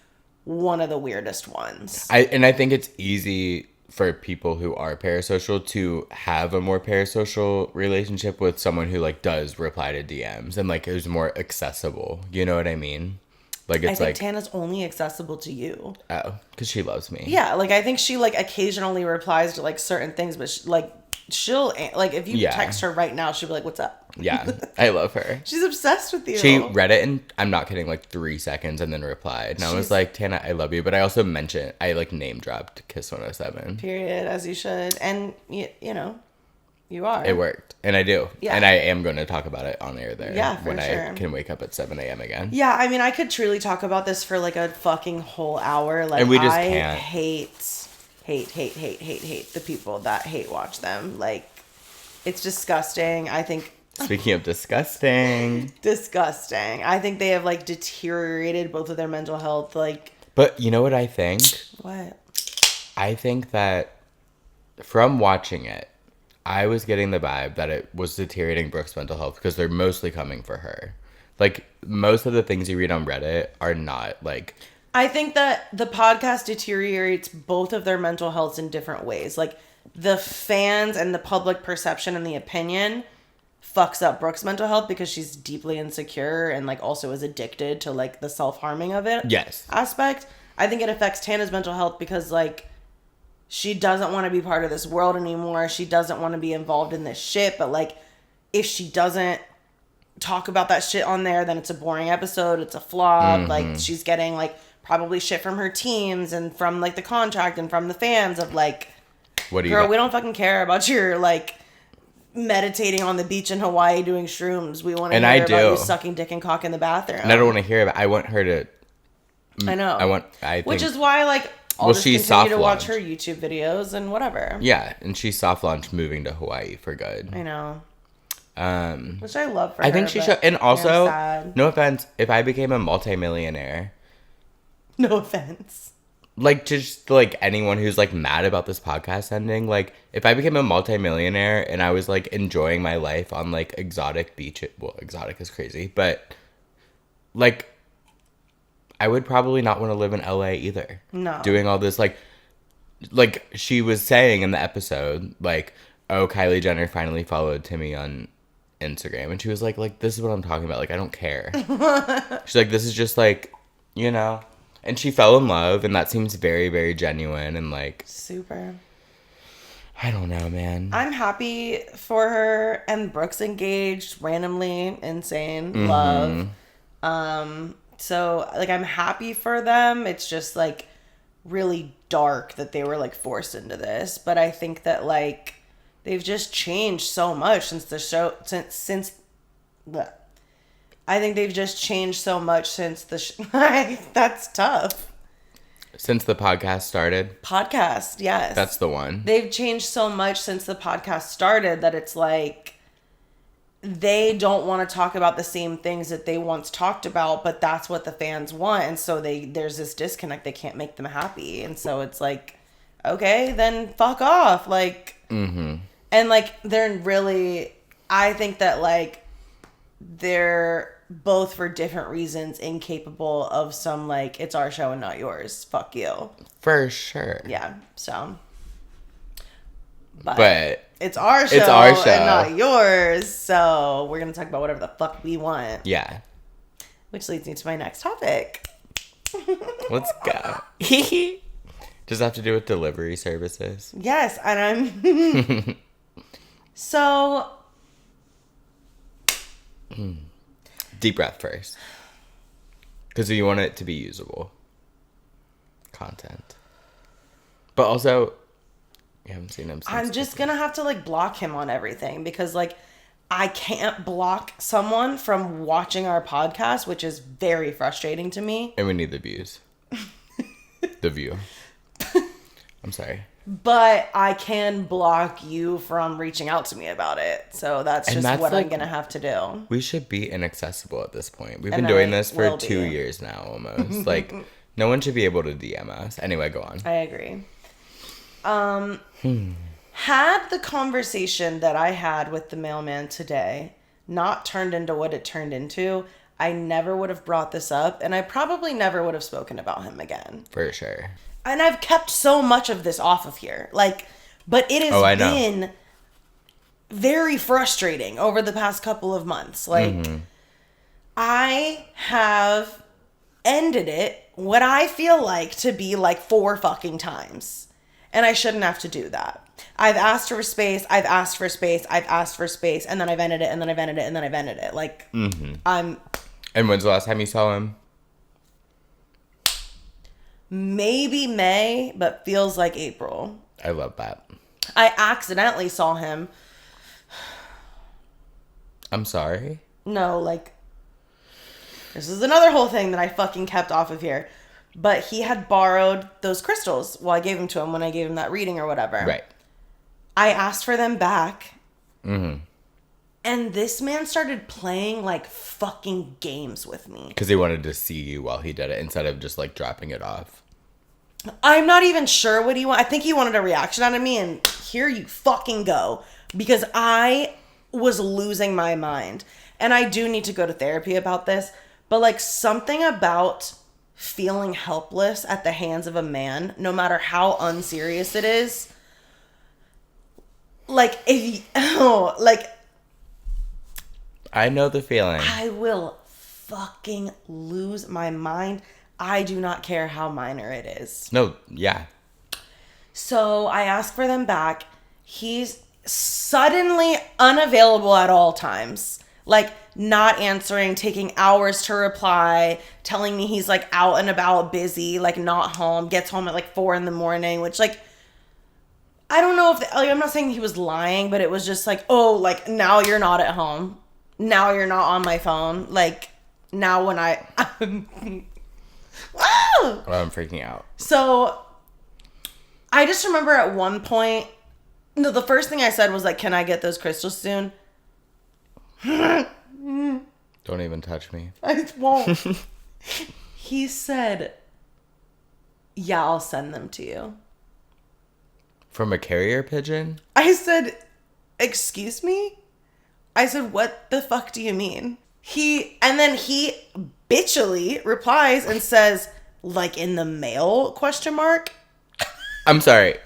one of the weirdest ones. I think it's easy for people who are parasocial to have a more parasocial relationship with someone who like does reply to DMs and like is more accessible. You know what I mean? Like, it's I think Tana's only accessible to you. Oh, because she loves me. Yeah, like I think she like occasionally replies to like certain things, but she'll like if you text her right now, she'll be like, "What's up?" Yeah, I love her. She's obsessed with you. She read it in, I'm not kidding, like 3 seconds and then replied. And I was like, Tana, I love you. But I also mentioned, I like name dropped Kiss 107. Period, as you should. And, you know, you are. It worked. And I do. Yeah. And I am going to talk about it on air there. Yeah, for when sure. I can wake up at 7 a.m. again. Yeah, I mean, I could truly talk about this for like a fucking whole hour. Like, and we just I can't. hate the people that hate watch them. Like, it's disgusting. I think... Speaking of disgusting. Disgusting. I think they have like deteriorated both of their mental health. Like, but you know what I think? What? I think that from watching it, I was getting the vibe that it was deteriorating Brooke's mental health because they're mostly coming for her. Like, most of the things you read on Reddit are not, like... I think that the podcast deteriorates both of their mental healths in different ways. Like, the fans and the public perception and the opinion fucks up Brooke's mental health because she's deeply insecure and, like, also is addicted to, like, the self-harming of it. Yes. Aspect. I think it affects Tana's mental health because, like, she doesn't want to be part of this world anymore. She doesn't want to be involved in this shit. But, like, if she doesn't talk about that shit on there, then it's a boring episode. It's a flop. Mm-hmm. Like, she's getting, like, probably shit from her teams and from, like, the contract and from the fans of, like, what do you girl, got? we don't fucking care about your, like, meditating on the beach in Hawaii doing shrooms. We want to hear about you sucking dick and cock in the bathroom. And I don't want to hear about it. I want her to... I know. Which is why, like, I'll just continue to watch her YouTube videos and whatever. Yeah, and she soft launched moving to Hawaii for good. I know. Which I love for her. I think she should. And also, no offense, if I became a multimillionaire... No offense. Like, just, like, anyone who's, like, mad about this podcast ending, like, if I became a multimillionaire and I was, like, enjoying my life on, like, exotic beaches... Well, exotic is crazy, but, like... I would probably not want to live in LA either. No. Doing all this, like she was saying in the episode, like, oh, Kylie Jenner finally followed Timmy on Instagram. And she was like, this is what I'm talking about. Like, I don't care. She's like, this is just, like, you know. And she fell in love, and that seems very, very genuine and, like... Super. I don't know, man. I'm happy for her. And Brooke's engaged, randomly, insane, Mm-hmm. love. So, like, I'm happy for them. It's just, like, really dark that they were, like, forced into this. But I think that, like, they've just changed so much since the show... I think they've just changed so much since the... That's tough. Since the podcast started? Podcast, yes. That's the one. They've changed so much since the podcast started that it's, like... They don't want to talk about the same things that they once talked about, but that's what the fans want. And so there's this disconnect. They can't make them happy. And so it's like, okay, then fuck off. Like, mm-hmm. And like, I think that like, they're both for different reasons incapable of some like, it's our show and not yours. Fuck you. For sure. Yeah. So. But it's our show and not yours. So we're going to talk about whatever the fuck we want. Yeah. Which leads me to my next topic. Let's go. Does that have to do with delivery services? Yes. And I'm... So... Deep breath first. Because you want it to be usable content. But also... You haven't seen him since. I'm just going to have to, like, block him on everything because, like, I can't block someone from watching our podcast, which is very frustrating to me. And we need the views. The view. I'm sorry. But I can block you from reaching out to me about it. So that's just what I'm going to have to do. We should be inaccessible at this point. We've been doing this for 2 years now, almost. Like, no one should be able to DM us. Anyway, go on. I agree. Had the conversation that I had with the mailman today not turned into what it turned into, I never would have brought this up, and I probably never would have spoken about him again. For sure. And I've kept so much of this off of here. Like, but it has been very frustrating over the past couple of months. Like, I have ended it what I feel like to be like 4 fucking times. And I shouldn't have to do that. I've asked for space. I've asked for space. I've asked for space. And then I've ended it. And then I've ended it. And then I've ended it. Like, I'm... And when's the last time you saw him? Maybe May, but feels like April. I love that. I accidentally saw him. I'm sorry? No, like... This is another whole thing that I fucking kept off of here. But he had borrowed those crystals. Well, I gave them to him when I gave him that reading or whatever. Right. I asked for them back. Mm-hmm. And this man started playing, like, fucking games with me. Because he wanted to see you while he did it instead of just, like, dropping it off. I'm not even sure what he wanted. I think he wanted a reaction out of me, and here you fucking go. Because I was losing my mind. And I do need to go to therapy about this. But, like, something about feeling helpless at the hands of a man, no matter how unserious it is. Like, I know the feeling. I will fucking lose my mind. I do not care how minor it is. No, yeah. So I ask for them back. He's suddenly unavailable at all times. Like, not answering, taking hours to reply, telling me he's, like, out and about, busy, like, not home, gets home at, like, 4 a.m, which, like, I don't know if, like, I'm not saying he was lying, but it was just like, oh, like, now you're not at home. Now you're not on my phone. Like, now when Oh, I'm freaking out. So, I just remember at one point, no, the first thing I said was, like, can I get those crystals soon? Don't even touch me. I won't. He said, yeah, I'll send them to you. From a carrier pigeon? I said, excuse me? I said, what the fuck do you mean? And then he bitchily replies and says, like, in the mail, question mark? I'm sorry.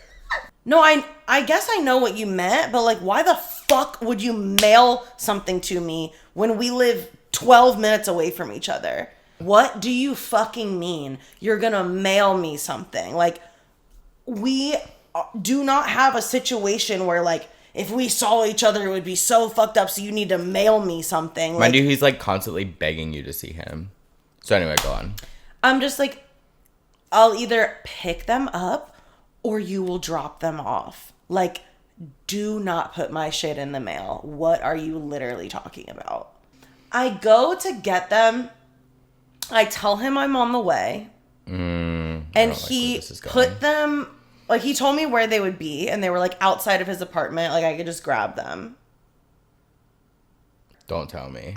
No, I guess I know what you meant, but, like, why the fuck would you mail something to me when we live 12 minutes away from each other? What do you fucking mean you're gonna mail me something? Like, we do not have a situation where, like, if we saw each other, it would be so fucked up, so you need to mail me something. Mind you, he's, like, constantly begging you to see him. So anyway, go on. I'm just like, I'll either pick them up or you will drop them off. Like, do not put my shit in the mail. What are you literally talking about? I go to get them. I tell him I'm on the way. And he put them, like, he told me where they would be, and they were, like, outside of his apartment. Like, I could just grab them. Don't tell me.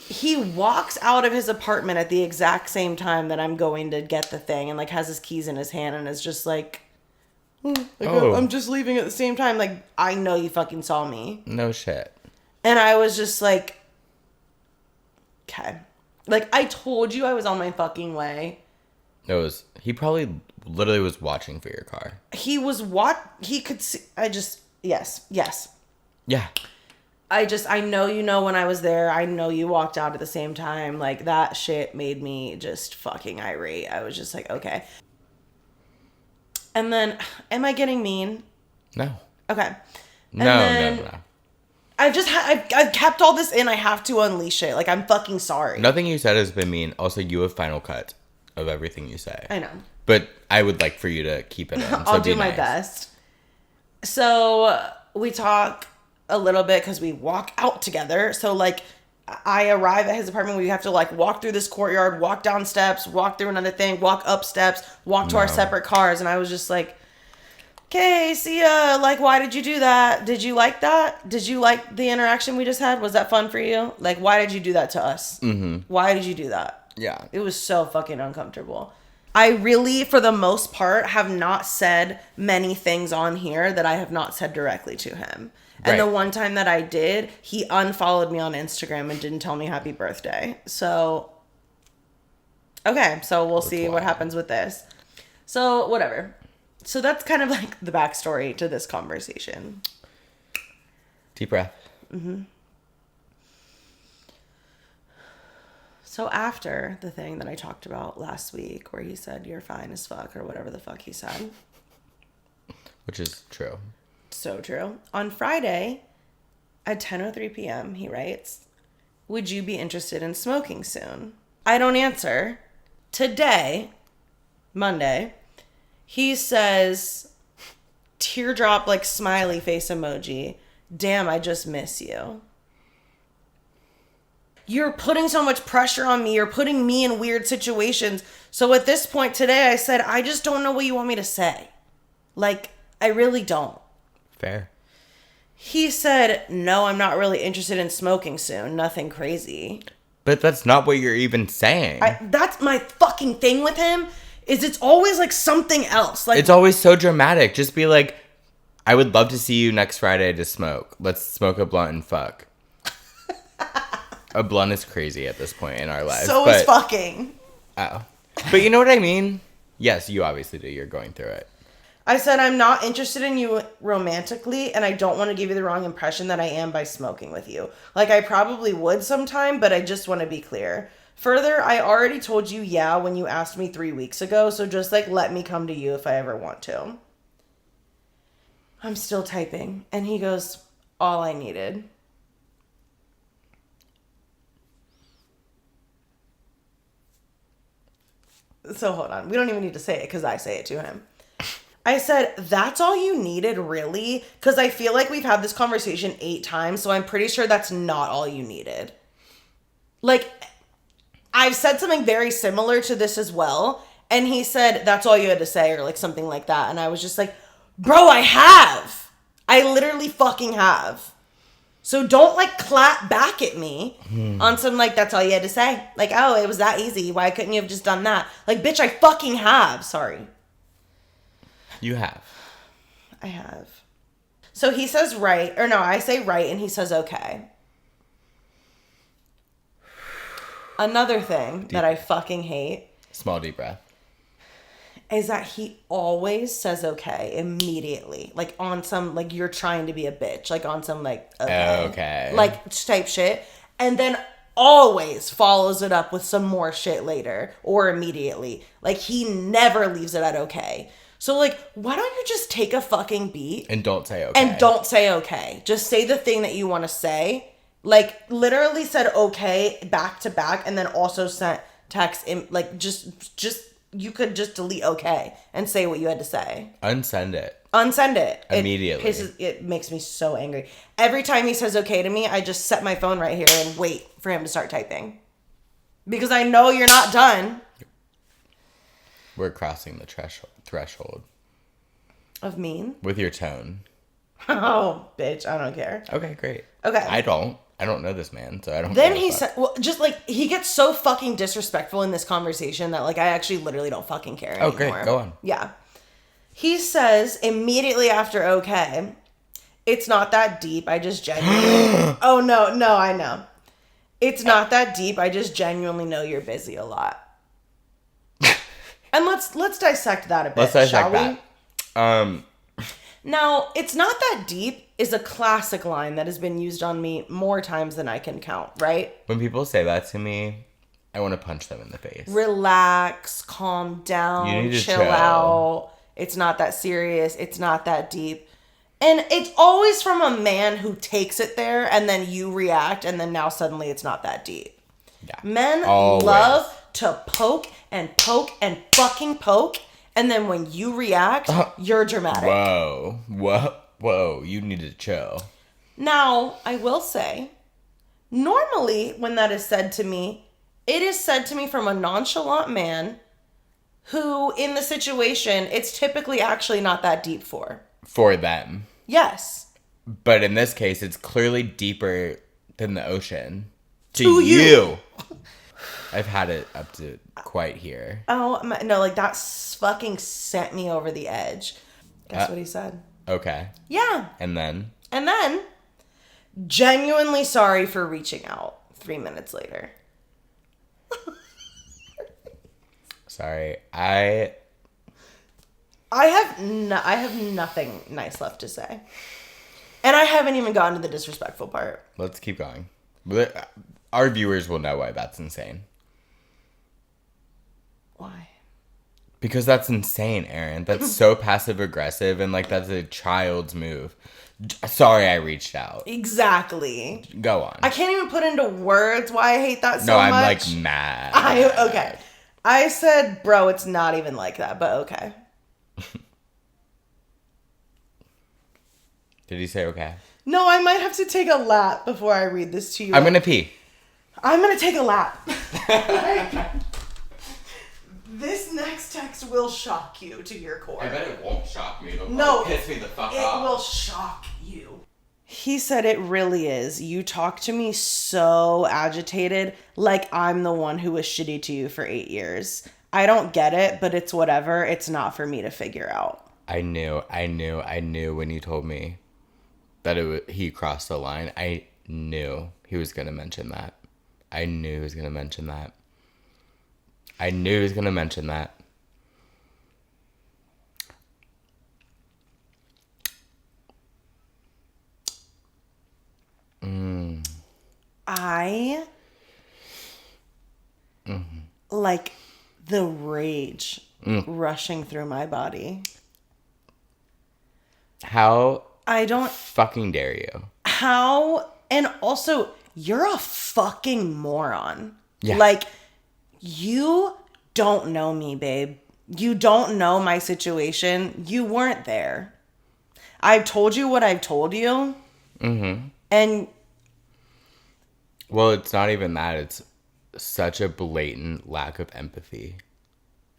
He walks out of his apartment at the exact same time that I'm going to get the thing, and, like, has his keys in his hand and is just like, I'm just leaving at the same time. Like, I know you fucking saw me. No shit. And I was just like, okay. Like, I told you I was on my fucking way. He probably literally was watching for your car. He could see, yes. Yeah. I know you know when I was there. I know you walked out at the same time. Like, that shit made me just fucking irate. I was just like, okay. And then, am I getting mean? No. Okay. No. I've kept all this in. I have to unleash it. Like, I'm fucking sorry. Nothing you said has been mean. Also, you have final cut of everything you say. I know. But I would like for you to keep it in. So I'll do my best. So, we talk a little bit because we walk out together. So, like, I arrive at his apartment. We have to, like, walk through this courtyard, walk down steps, walk through another thing, walk up steps, walk to our separate cars. And I was just like, okay, see ya. Like, why did you do that? Did you like that? Did you like the interaction we just had? Was that fun for you? Like, why did you do that to us? Mm-hmm. Why did you do that? Yeah. It was so fucking uncomfortable. I really, for the most part, have not said many things on here that I have not said directly to him. And the one time that I did, he unfollowed me on Instagram and didn't tell me happy birthday. So, okay. So we'll see what happens with this. So, whatever. So that's kind of like the backstory to this conversation. Deep breath. Mm-hmm. So after the thing that I talked about last week where he said, you're fine as fuck, or whatever the fuck he said. Which is true. So true. On Friday at 10:03 p.m., he writes, would you be interested in smoking soon? I don't answer. Today, Monday, he says, teardrop, like, smiley face emoji. Damn, I just miss you. You're putting so much pressure on me. You're putting me in weird situations. So at this point today, I said, I just don't know what you want me to say. Like, I really don't. Fair. He said, no, I'm not really interested in smoking soon. Nothing crazy. But that's not what you're even saying. That's my fucking thing with him, is it's always like something else. Like, it's always so dramatic. Just be like, I would love to see you next Friday to smoke. Let's smoke a blunt and fuck. A blunt is crazy at this point in our lives. So is fucking. Oh. But you know what I mean? Yes, you obviously do. You're going through it. I said, I'm not interested in you romantically, and I don't want to give you the wrong impression that I am by smoking with you. Like, I probably would sometime, but I just want to be clear. Further, I already told you yeah when you asked me 3 weeks ago, so just, like, let me come to you if I ever want to. I'm still typing, and he goes, all I needed. So hold on. We don't even need to say it because I say it to him. I said, that's all you needed, really? Because I feel like we've had this conversation 8 times, so I'm pretty sure that's not all you needed. Like, I've said something very similar to this as well, and he said, that's all you had to say, or like something like that. And I was just like, bro, I have. I literally fucking have. So don't, like, clap back at me on some, like, that's all you had to say. Like, oh, it was that easy. Why couldn't you have just done that? Like, bitch, I fucking have. Sorry. You have. I have. So he says right. Or no, I say right, and he says okay. Another thing that I fucking hate. Small deep breath. Is that he always says okay immediately. Like on some, like you're trying to be a bitch. Like on some like, okay. Like type shit. And then always follows it up with some more shit later or immediately. Like he never leaves it at okay. So like, why don't you just take a fucking beat? And don't say okay. And don't say okay. Just say the thing that you want to say. Like literally said okay back to back and then also sent text in like just you could just delete okay and say what you had to say. Unsend it. Unsend it. Immediately. It makes me so angry. Every time he says okay to me, I just set my phone right here and wait for him to start typing. Because I know you're not done. We're crossing the threshold. Of mean? With your tone. Oh, bitch. I don't care. Okay, great. Okay. I don't know this man, so I don't. Then he said, well, just like he gets so fucking disrespectful in this conversation that like I actually literally don't fucking care anymore. Oh, great, go on. Yeah, he says immediately after okay, it's not that deep. I just genuinely. Oh no, I know. It's not that deep. I just genuinely know you're busy a lot. And let's dissect that a bit. Let's dissect that. Now, it's not that deep is a classic line that has been used on me more times than I can count, right? When people say that to me, I want to punch them in the face. Relax, calm down, you need to chill out. It's not that serious. It's not that deep. And it's always from a man who takes it there and then you react and then now suddenly it's not that deep. Yeah. Men love to poke and fucking poke. And then when you react, you're dramatic. Whoa. You need to chill. Now, I will say, normally when that is said to me, it is said to me from a nonchalant man who, in the situation, it's typically actually not that deep for. For them. Yes. But in this case, it's clearly deeper than the ocean. To you. I've had it up to quite here. Oh, no, like that fucking sent me over the edge. Guess what he said? Okay. Yeah. And then, genuinely sorry for reaching out 3 minutes later. Sorry. I have nothing nice left to say. And I haven't even gotten to the disrespectful part. Let's keep going. Our viewers will know why that's insane. Why? Because that's insane, Erin. That's so passive aggressive and like that's a child's move. Sorry I reached out. Exactly. Go on. I can't even put into words why I hate that so much. No, I'm like mad. Okay. I said, bro, it's not even like that, but okay. Did he say okay? No, I might have to take a lap before I read this to you. I'm gonna pee. I'm gonna take a lap. This next text will shock you to your core. I bet it won't shock me. No, piss me the fuck off. It will shock you. He said it really is. You talk to me so agitated, like I'm the one who was shitty to you for 8 years. I don't get it, but it's whatever. It's not for me to figure out. I knew when you told me that he crossed the line. I knew he was going to mention that. I knew he was going to mention that. I knew he was going to mention that. I like the rage rushing through my body. How I don't fucking dare you? How, and also you're a fucking moron. Yeah. Like, you don't know me, babe. You don't know my situation. You weren't there. I've told you what I've told you. Mm-hmm. And well, it's not even that. It's such a blatant lack of empathy.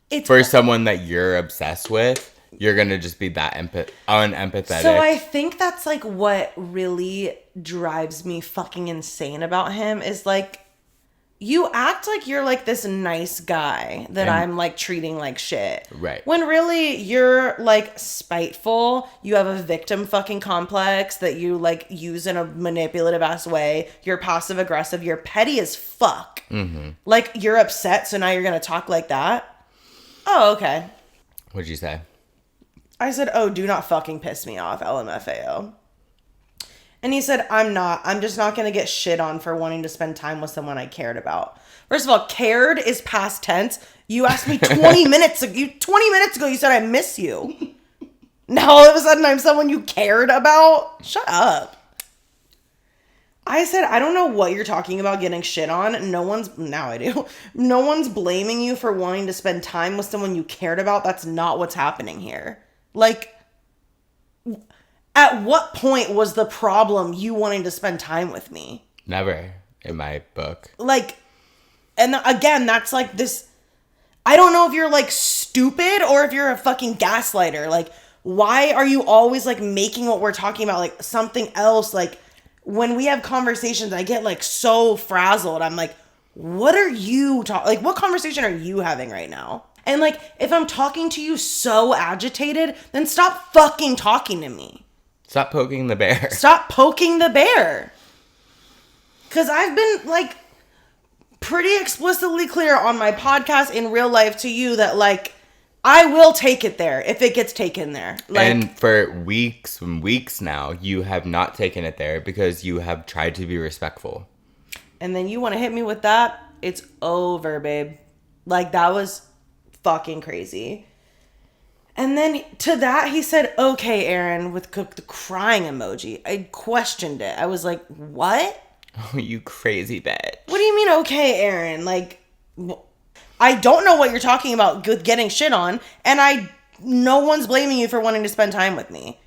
it's For someone that you're obsessed with, you're going to just be that unempathetic. So I think that's like what really drives me fucking insane about him is like, you act like you're like this nice guy that I'm like treating like shit. Right. When really you're like spiteful. You have a victim fucking complex that you like use in a manipulative ass way. You're passive aggressive. You're petty as fuck. Mm-hmm. Like you're upset. So now you're going to talk like that. Oh, okay. What'd you say? I said, oh, do not fucking piss me off, LMFAO. And he said, I'm just not going to get shit on for wanting to spend time with someone I cared about. First of all, cared is past tense. You asked me 20 minutes ago, you said I miss you. Now all of a sudden I'm someone you cared about? Shut up. I said, I don't know what you're talking about getting shit on. Now I do. No one's blaming you for wanting to spend time with someone you cared about. That's not what's happening here. Like, at what point was the problem you wanting to spend time with me? Never in my book. Like, and again, that's like this, I don't know if you're like stupid or if you're a fucking gaslighter. Like, why are you always like making what we're talking about like something else? Like, when we have conversations, I get like so frazzled. I'm like, what are you like, what conversation are you having right now? And like, if I'm talking to you so agitated, then stop fucking talking to me. Stop poking the bear. Stop poking the bear. Because I've been like pretty explicitly clear on my podcast in real life to you that like, I will take it there if it gets taken there. Like, and for weeks and weeks now, you have not taken it there because you have tried to be respectful. And then you want to hit me with that? It's over, babe. Like, that was fucking crazy. And then to that, he said, okay, Erin, with the crying emoji. I questioned it. I was like, what? Oh, you crazy bitch. What do you mean, okay, Erin? Like, I don't know what you're talking about with getting shit on, and no one's blaming you for wanting to spend time with me.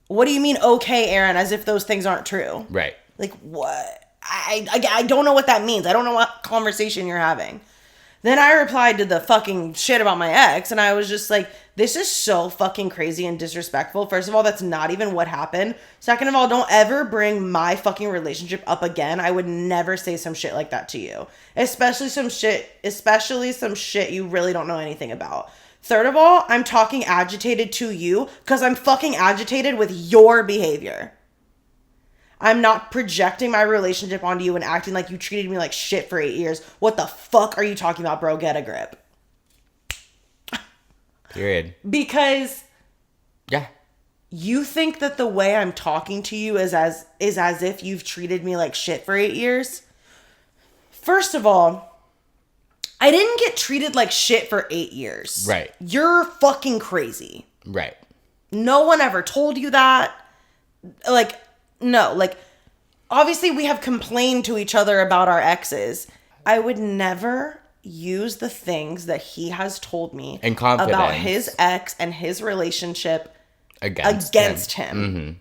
What do you mean, okay, Erin, as if those things aren't true? Right. Like, what? I don't know what that means. I don't know what conversation you're having. Then I replied to the fucking shit about my ex, and I was just like, this is so fucking crazy and disrespectful. First of all, that's not even what happened. Second of all, don't ever bring my fucking relationship up again. I would never say some shit like that to you. Especially some shit you really don't know anything about. Third of all, I'm talking agitated to you because I'm fucking agitated with your behavior. I'm not projecting my relationship onto you and acting like you treated me like shit for 8 years. What the fuck are you talking about, bro? Get a grip. Period. Because yeah, you think that the way I'm talking to you is as if you've treated me like shit for 8 years. First of all, I didn't get treated like shit for 8 years. Right. You're fucking crazy. Right. No one ever told you that. Like, no, like, obviously we have complained to each other about our exes. I would never use the things that he has told me in confidence about his ex and his relationship against him. Mm-hmm.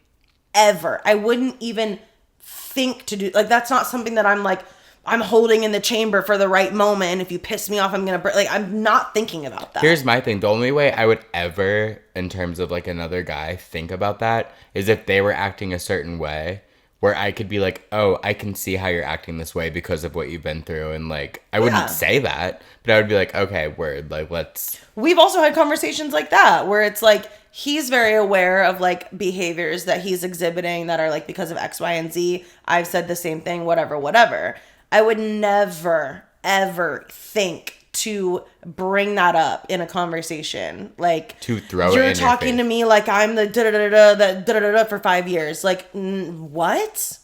Ever. I wouldn't even think to do, like, that's not something that I'm like I'm holding in the chamber for the right moment. And if you piss me off, I'm going to break. Like, I'm not thinking about that. Here's my thing. The only way I would ever, in terms of like another guy, think about that is if they were acting a certain way where I could be like, oh, I can see how you're acting this way because of what you've been through. And like, I wouldn't say that, but I would be like, okay, word. Like, let's. We've also had conversations like that where it's like, he's very aware of like behaviors that he's exhibiting that are like because of X, Y, and Z. I've said the same thing, whatever. I would never, ever think to bring that up in a conversation. Like, to throw it you're in talking your face. to me like I'm the da-da-da-da for 5 years. Like, what?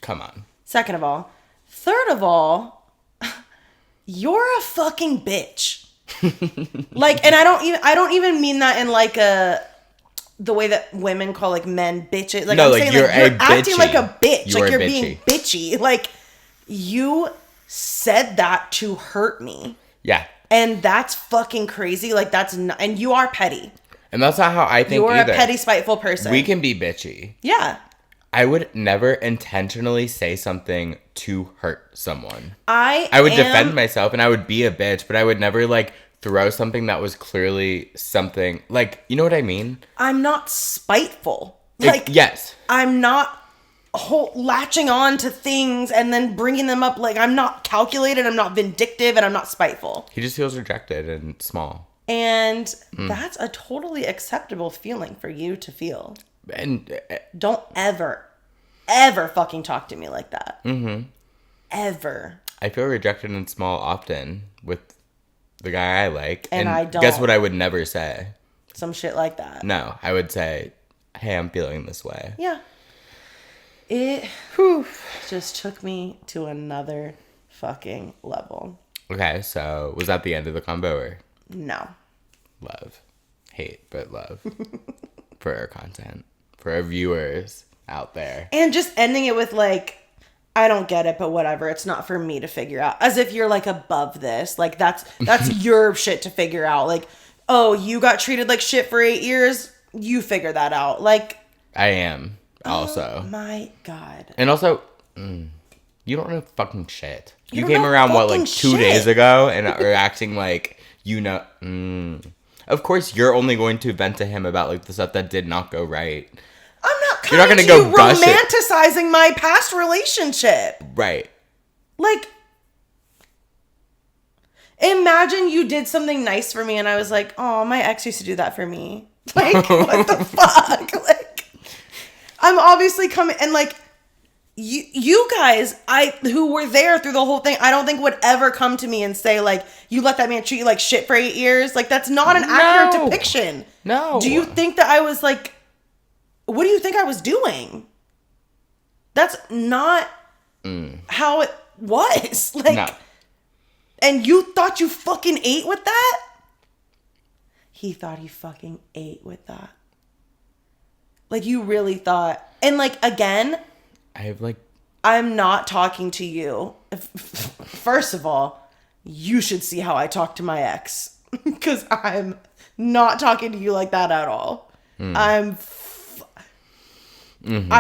Come on. Second of all. Third of all, you're a fucking bitch. Like, and I don't even mean that in like the way that women call like men bitches. Like, no, I'm like saying you're like you're acting bitchy. like a bitch. You're like you're bitchy. being bitchy. Like, you said that to hurt me. Yeah. And that's fucking crazy. Like, that's not, and you are petty. And that's not how I think You're either. a petty, spiteful person. We can be bitchy. Yeah. I would never intentionally say something to hurt someone. I would defend myself and I would be a bitch, but I would never like throw something that was clearly something like, you know what I mean? I'm not spiteful. Like, yes. I'm not latching on to things and then bringing them up. Like, I'm not calculated, I'm not vindictive, and I'm not spiteful. He just feels rejected and small. And that's a totally acceptable feeling for you to feel. And don't ever fucking talk to me like that. Ever. I feel rejected and small often with the guy I like. And I don't. Guess what I would never say? Some shit like that. No, I would say, hey, I'm feeling this way. Yeah. It just took me to another fucking level. Okay, so was that the end of the combo or? No. Love. Hate, but love. For our content. For our viewers out there. And just ending it with like, I don't get it, but whatever. It's not for me to figure out. As if you're like above this. Like, that's your shit to figure out. Like, oh, you got treated like shit for 8 years? You figure that out. Like, I am. Also. Oh my God. And also, you don't know fucking shit. You don't came know around, what, like fucking 2 shit. days ago and are acting like, you know. Of course, you're only going to vent to him about, like, the stuff that did not go right. I'm not You're not coming gonna to go you gush it. romanticizing my past relationship. Right. Like, imagine you did something nice for me and I was like, oh, my ex used to do that for me. Like, what the fuck? Like, I'm obviously coming, and like, you guys, who were there through the whole thing, I don't think would ever come to me and say like, you let that man treat you like shit for 8 years. Like, that's not an accurate depiction. No. Do you think that I was like, what do you think I was doing? That's not how it was. Like, No. and you thought you fucking ate with that? He thought he fucking ate with that. Like, you really thought. And like, again, I have like, I'm not talking to you. First of all, you should see how I talk to my ex. Because I'm not talking to you like that at all. I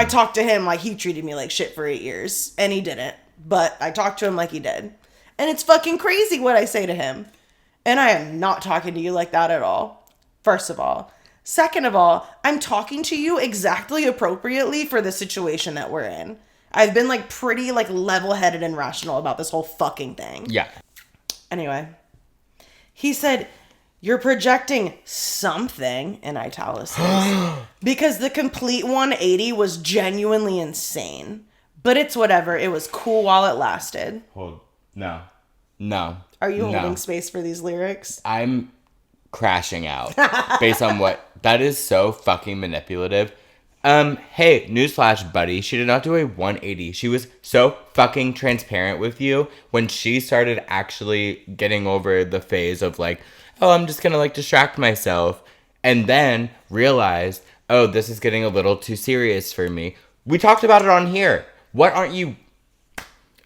talked to him like he treated me like shit for 8 years. And he didn't. But I talked to him like he did. And it's fucking crazy what I say to him. And I am not talking to you like that at all. First of all. Second of all, I'm talking to you exactly appropriately for the situation that we're in. I've been like pretty like level-headed and rational about this whole fucking thing. yeah. Anyway, he said, you're projecting something in italics because the complete 180 was genuinely insane. But it's whatever. It was cool while it lasted. Hold. No. No. Are you No. holding space for these lyrics? I'm crashing out based on what that is. So fucking manipulative. Hey, newsflash, buddy. She did not do a 180. She was so fucking transparent with you when she started actually getting over the phase of like, oh, I'm just gonna like distract myself, and then realized, oh, this is getting a little too serious for me. We talked about it on here. What aren't you?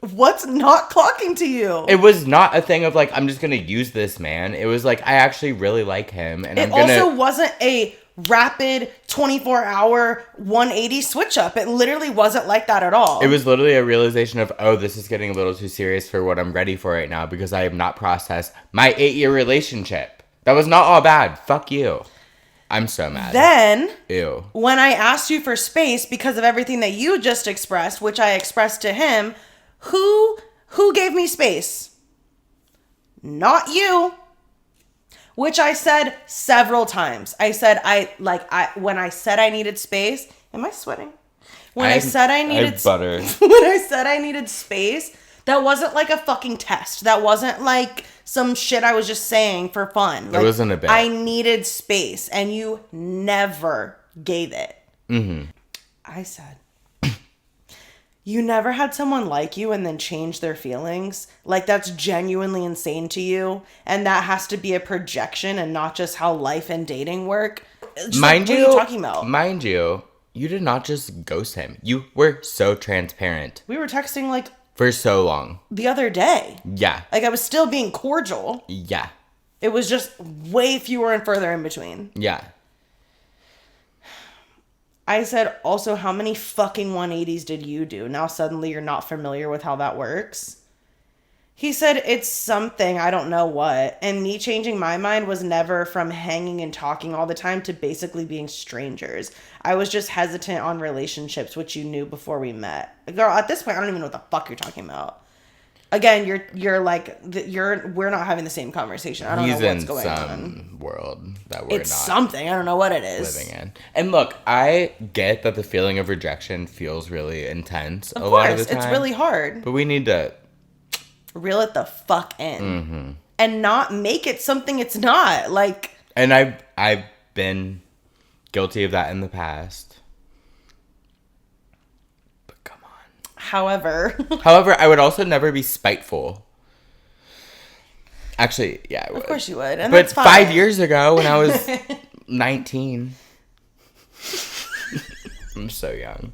What's not clocking to you? It was not a thing of like, I'm just gonna use this man. It was like, I actually really like him, and It I'm gonna. also wasn't a rapid 24-hour 180 switch up. It literally wasn't like that at all. It was literally a realization of, oh, this is getting a little too serious for what I'm ready for right now because I have not processed my 8-year relationship. That was not all bad. Fuck you. I'm so mad. Then, ew. When I asked you for space because of everything that you just expressed, which I expressed to him, who gave me space? Not you. Which I said several times. I said when I said I needed space. Am I sweating? When I said I needed butter. When I said I needed space, that wasn't like a fucking test. That wasn't like some shit I was just saying for fun. Like, it wasn't a bit. I needed space, and you never gave it. Mm-hmm. I said, you never had someone like you and then change their feelings? Like, that's genuinely insane to you, and that has to be a projection and not just how life and dating work? Just Mind like, you, what are you talking about? Mind you, you did not just ghost him. You were so transparent. We were texting, like, for so long. the other day. Yeah. Like, I was still being cordial. Yeah. It was just way fewer and further in between. Yeah. I said, also, how many fucking 180s did you do? Now suddenly you're not familiar with how that works. He said, it's something, I don't know what. And me changing my mind was never from hanging and talking all the time to basically being strangers. I was just hesitant on relationships, which you knew before we met. Girl, at this point, I don't even know what the fuck you're talking about. Again, we're not having the same conversation. I don't know what's going on. He's in some world that we're It's not something. I don't know what it is. living in. And look, I get that the feeling of rejection feels really intense Of a lot of course, the time. it's really hard. But we need to reel it the fuck in. And not make it something it's not. Like, and I've been guilty of that in the past. But come on. However, I would also never be spiteful. Actually, yeah, I would. Of course you would. And but that's fine. 5 years ago when I was 19. I'm so young.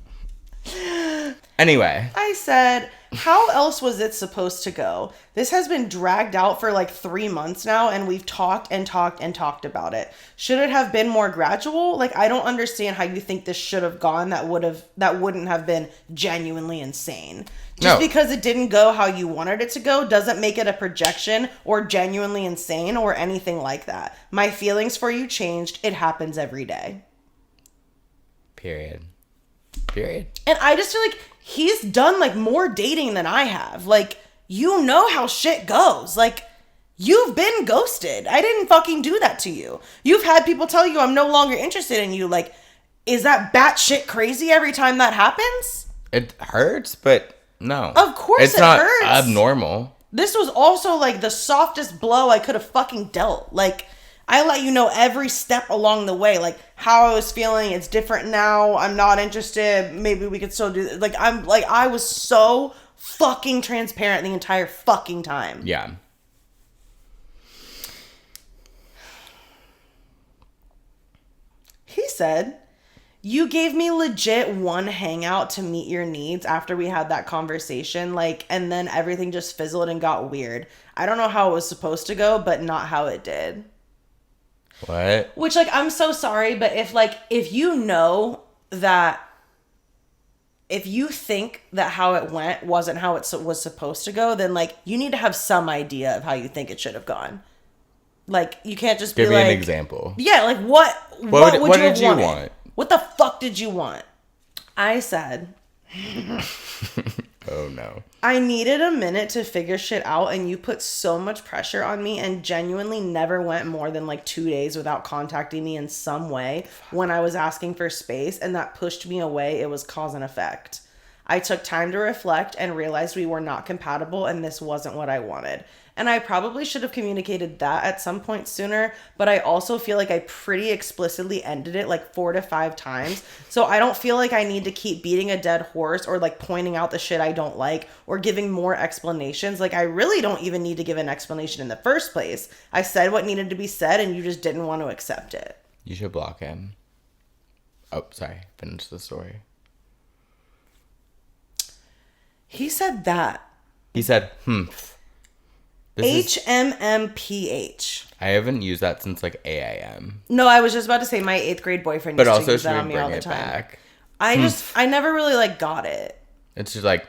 Anyway. I said, how else was it supposed to go? This has been dragged out for like 3 months now, and we've talked and talked and talked about it. Should it have been more gradual? Like, I don't understand how you think this should have gone that wouldn't have been genuinely insane. Just because it didn't go how you wanted it to go doesn't make it a projection or genuinely insane or anything like that. My feelings for you changed. It happens every day. Period. And I just feel like he's done like more dating than I have. Like, you know how shit goes. Like, you've been ghosted. I didn't fucking do that to you. You've had people tell you I'm no longer interested in you. Like, is that batshit crazy every time that happens? It hurts, but no. Of course it's it not hurts. Abnormal. This was also like the softest blow I could have fucking dealt. Like, I let you know every step along the way, like how I was feeling. It's different now. I'm not interested. Maybe we could still do this. I was so fucking transparent the entire fucking time. Yeah. He said, you gave me legit one hangout to meet your needs after we had that conversation, like, and then everything just fizzled and got weird. I don't know how it was supposed to go, but not how it did. What? Which, like, I'm so sorry, but if you know that, if you think that how it went wasn't how it was supposed to go, then, like, you need to have some idea of how you think it should have gone. Like, you can't just Give be me like... an example. Yeah, like, what did you want? What the fuck did you want? I said... Oh, no. I needed a minute to figure shit out, and you put so much pressure on me and genuinely never went more than like 2 days without contacting me in some way when I was asking for space, and that pushed me away. It was cause and effect. I took time to reflect and realized we were not compatible, and this wasn't what I wanted. And I probably should have communicated that at some point sooner, but I also feel like I pretty explicitly ended it like 4 to 5 times. So I don't feel like I need to keep beating a dead horse or like pointing out the shit I don't like or giving more explanations. Like, I really don't even need to give an explanation in the first place. I said what needed to be said and you just didn't want to accept it. You should block him. Oh, sorry. Finish the story. He said that. He said, HMMPH. I haven't used that since like AIM. No, I was just about to say my 8th grade boyfriend But used to also, use should that we on me all bring the it time. back? I never really like got it. It's just like,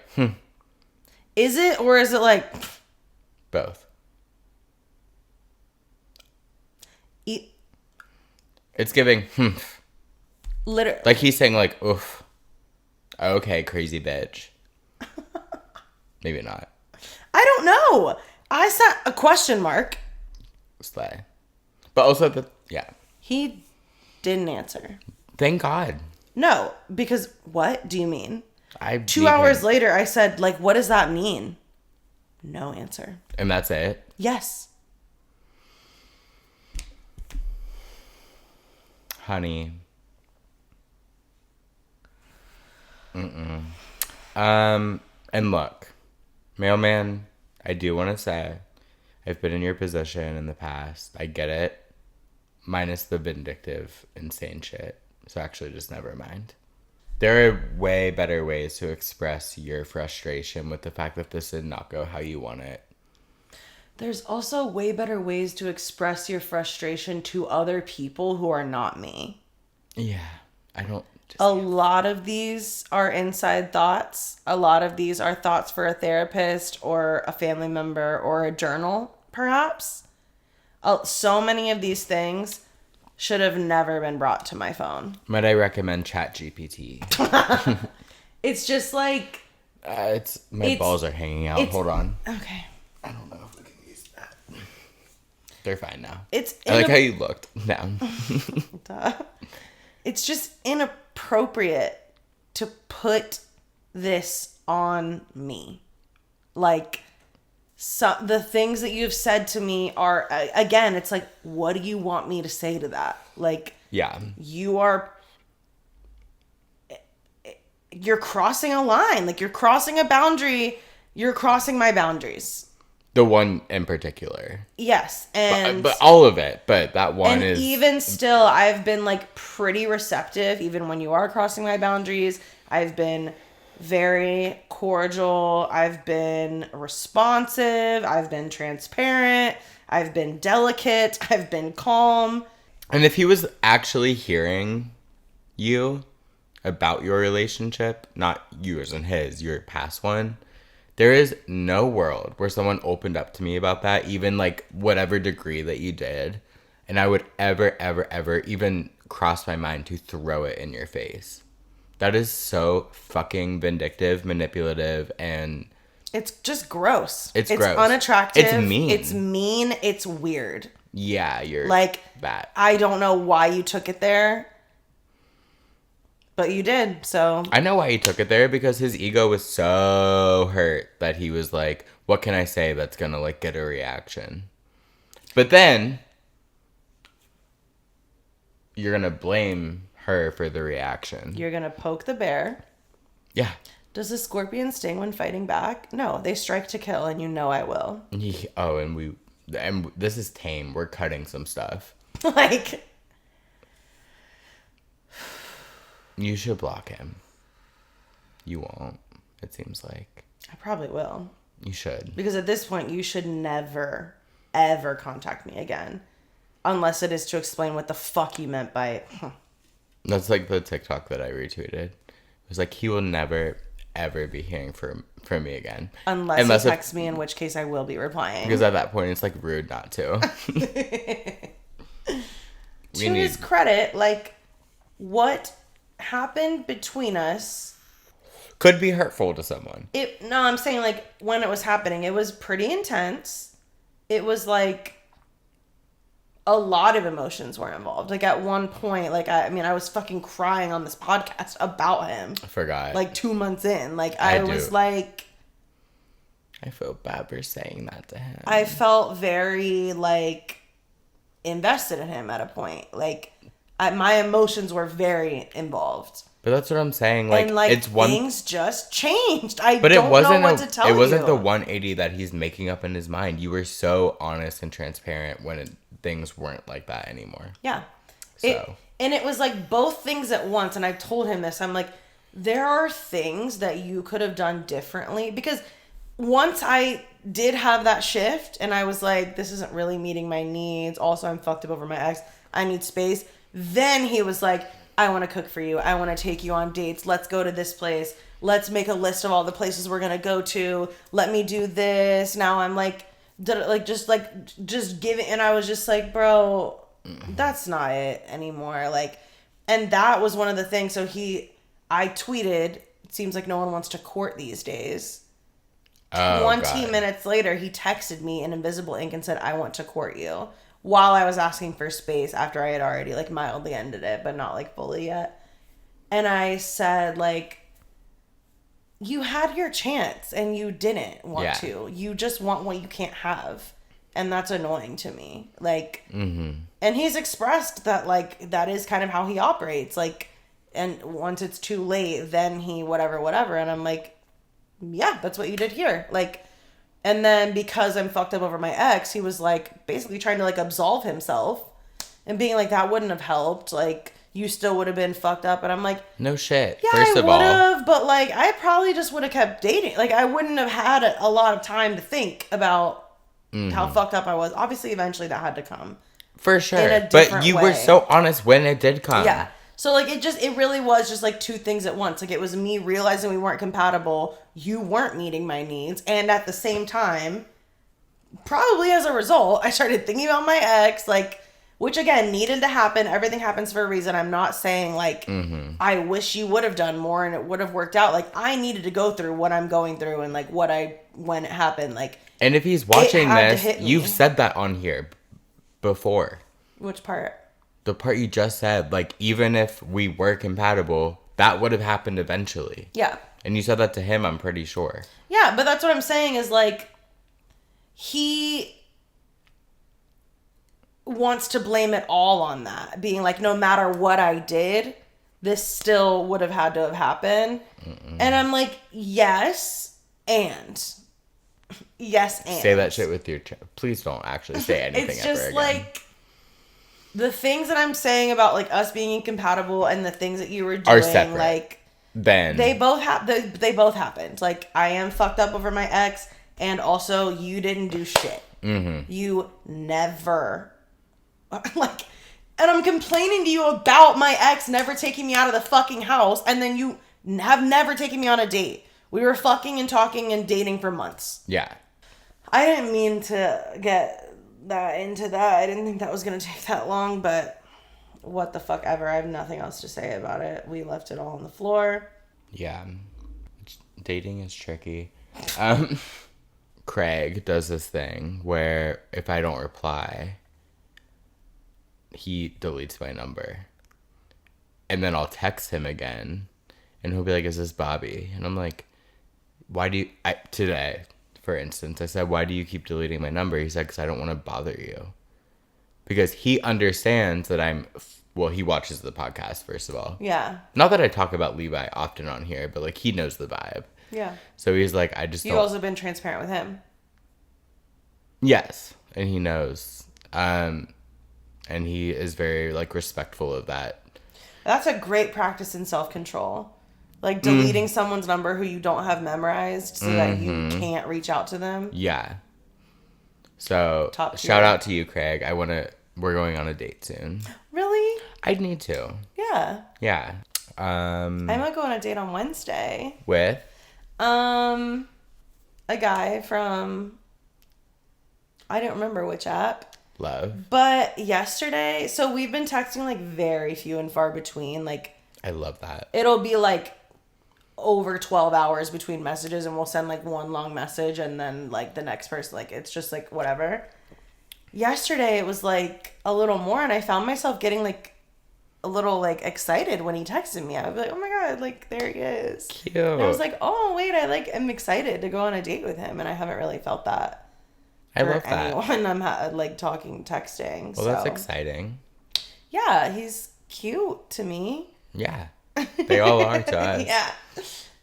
Is it, or is it like both. It's giving, literally like he's saying like, oof. Okay, crazy bitch. Maybe not. I don't know. I set a question mark. Slay. But also, yeah. He didn't answer. Thank God. No, because what do you mean? 2 need hours him. later, I said, like, what does that mean? No answer. And that's it? Yes. Honey. And look, mailman, I do want to say, I've been in your position in the past. I get it. Minus the vindictive, insane shit. So actually, just never mind. There are way better ways to express your frustration with the fact that this did not go how you want it. There's also way better ways to express your frustration to other people who are not me. Yeah, I don't... A lot of these are inside thoughts. A lot of these are thoughts for a therapist or a family member or a journal, perhaps. So many of these things should have never been brought to my phone. Might I recommend ChatGPT? It's just like... my balls are hanging out. Hold on. Okay. I don't know if we can use that. They're fine now. It's I like how you looked down. Duh. It's just inappropriate to put this on me. Like, the things that you've said to me are, again, it's like, what do you want me to say to that? Like, Yeah. you're crossing a line. Like, you're crossing a boundary. You're crossing my boundaries. The one in particular. Yes, and But all of it. But that one is... And even still, I've been like pretty receptive, even when you are crossing my boundaries. I've been very cordial. I've been responsive. I've been transparent. I've been delicate. I've been calm. And if he was actually hearing you about your relationship, not yours and his, your past one, there is no world where someone opened up to me about that, even like whatever degree that you did, and I would ever even cross my mind to throw it in your face. That is so fucking vindictive, manipulative, and... It's just gross. It's gross. It's unattractive. It's mean. It's mean. It's weird. Yeah, you're like bad. I don't know why you took it there. But you did, so... I know why he took it there, because his ego was so hurt that he was like, what can I say that's gonna, like, get a reaction? But then, you're gonna blame her for the reaction. You're gonna poke the bear. Yeah. Does the scorpion sting when fighting back? No, they strike to kill, and you know I will. And this is tame. We're cutting some stuff. Like... You should block him. You won't, it seems like. I probably will. You should. Because at this point, you should never, ever contact me again. Unless it is to explain what the fuck you meant by... That's like the TikTok that I retweeted. It was like, he will never, ever be hearing from me again. Unless he texts me, in which case I will be replying. Because at that point, it's like rude not to. To his credit, like, what... happened between us could be hurtful to someone. No, I'm saying like when it was happening, it was pretty intense. It was like a lot of emotions were involved. Like at one point, like I was fucking crying on this podcast about him. I forgot. Like 2 months in, like I was like, I feel bad for saying that to him. I felt very like invested in him at a point. Like my emotions were very involved. But that's what I'm saying. Like, and like it's one... things just changed. But it wasn't know what to tell you. It wasn't the 180 that he's making up in his mind. You were so honest and transparent when things weren't like that anymore. Yeah. So. It was like both things at once. And I've told him this. I'm like, there are things that you could have done differently. Because once I did have that shift and I was like, this isn't really meeting my needs. Also, I'm fucked up over my ex. I need space. Then he was like, I want to cook for you. I want to take you on dates. Let's go to this place. Let's make a list of all the places we're going to go to. Let me do this. Now I'm like just give it. And I was just like, bro, that's not it anymore. Like, and that was one of the things. So I tweeted, it seems like no one wants to court these days. Oh, 20 God. minutes later, he texted me in invisible ink and said, I want to court you, while I was asking for space after I had already like mildly ended it, but not like fully yet. And I said, like, you had your chance and you didn't want to. You just want what you can't have. And that's annoying to me. Like, and he's expressed that, like, that is kind of how he operates. Like, and once it's too late, then he whatever. And I'm like, yeah, that's what you did here. Like, and then because I'm fucked up over my ex, he was like basically trying to like absolve himself and being like, that wouldn't have helped. Like, you still would have been fucked up. And I'm like, No shit. yeah, First I of would all, have, but like, I probably just would have kept dating. Like, I wouldn't have had a lot of time to think about how fucked up I was. Obviously, eventually that had to come. for sure. in a But different you way. were so honest when it did come. Yeah. So, like, it really was just, like, two things at once. Like, it was me realizing we weren't compatible, you weren't meeting my needs, and at the same time, probably as a result, I started thinking about my ex, like, which, again, needed to happen. Everything happens for a reason. I'm not saying, like, I wish you would have done more and it would have worked out. Like, I needed to go through what I'm going through and, like, when it happened. Like, And if he's watching had to this, hit me. you've said that on here before. which part? The part you just said, like, even if we were compatible, that would have happened eventually. Yeah. And you said that to him, I'm pretty sure. Yeah, but that's what I'm saying is, like, he wants to blame it all on that. Being like, no matter what I did, this still would have had to have happened. And I'm like, yes, and. Yes, and. Say that shit with your chest. Please don't actually say anything It's ever just again. like, the things that I'm saying about, like, us being incompatible and the things that you were Are doing, separate. like, Then. they both happened. Like, I am fucked up over my ex, and also you didn't do shit. You never, like, and I'm complaining to you about my ex never taking me out of the fucking house, and then you have never taken me on a date. We were fucking and talking and dating for months. Yeah. I didn't mean to get that into that. I didn't think that was going to take that long, but what the fuck ever. I have nothing else to say about it. We left it all on the floor. Yeah. Dating is tricky. Craig does this thing where if I don't reply, he deletes my number. And then I'll text him again. And he'll be like, is this Bobby? And I'm like, why do you... today, for instance, I said, why do you keep deleting my number? He said, because I don't want to bother you. Because he understands that I'm... Well, he watches the podcast, first of all. Yeah. Not that I talk about Levi often on here, but, like, he knows the vibe. Yeah. So he's like, I just You've don't... also been transparent with him. Yes. And he knows. And he is very, like, respectful of that. That's a great practice in self-control. Like, deleting someone's number who you don't have memorized so that you can't reach out to them. Yeah. So, Top tier. shout out to you, Craig. We're going on a date soon. Really? I'd need to. Yeah. Yeah. I might go on a date on Wednesday. With? A guy from... I don't remember which app. Love. But yesterday... So we've been texting, like, very few and far between. Like... I love that. It'll be, like, over 12 hours between messages, and we'll send, like, one long message, and then, like, the next person, like, it's just, like, whatever. Yesterday, it was, like, a little more, and I found myself getting, like, a little, like, excited when he texted me. I would be like, oh my god, like, there he is. Cute. And I was like, oh, wait, am excited to go on a date with him, and I haven't really felt that. I love that. Anyone I'm, like, texting. Well, that's exciting. Yeah, he's cute to me. Yeah. They all are to us. Yeah.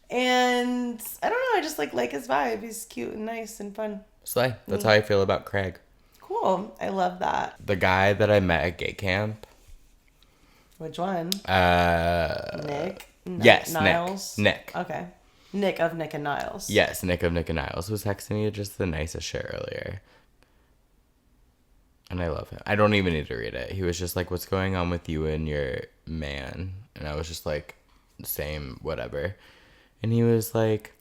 And I don't know, I just like his vibe. He's cute and nice and fun. Slay. That's how I feel about Craig. Cool. I love that. The guy that I met at gay camp. Which one? Nick. Nick? Yes, Niles? Nick. Okay. Nick of Nick and Niles. Yes, Nick of Nick and Niles was texting me just the nicest shit earlier. And I love him. I don't even need to read it. He was just like, what's going on with you and your man? And I was just like, same, whatever. And he was like,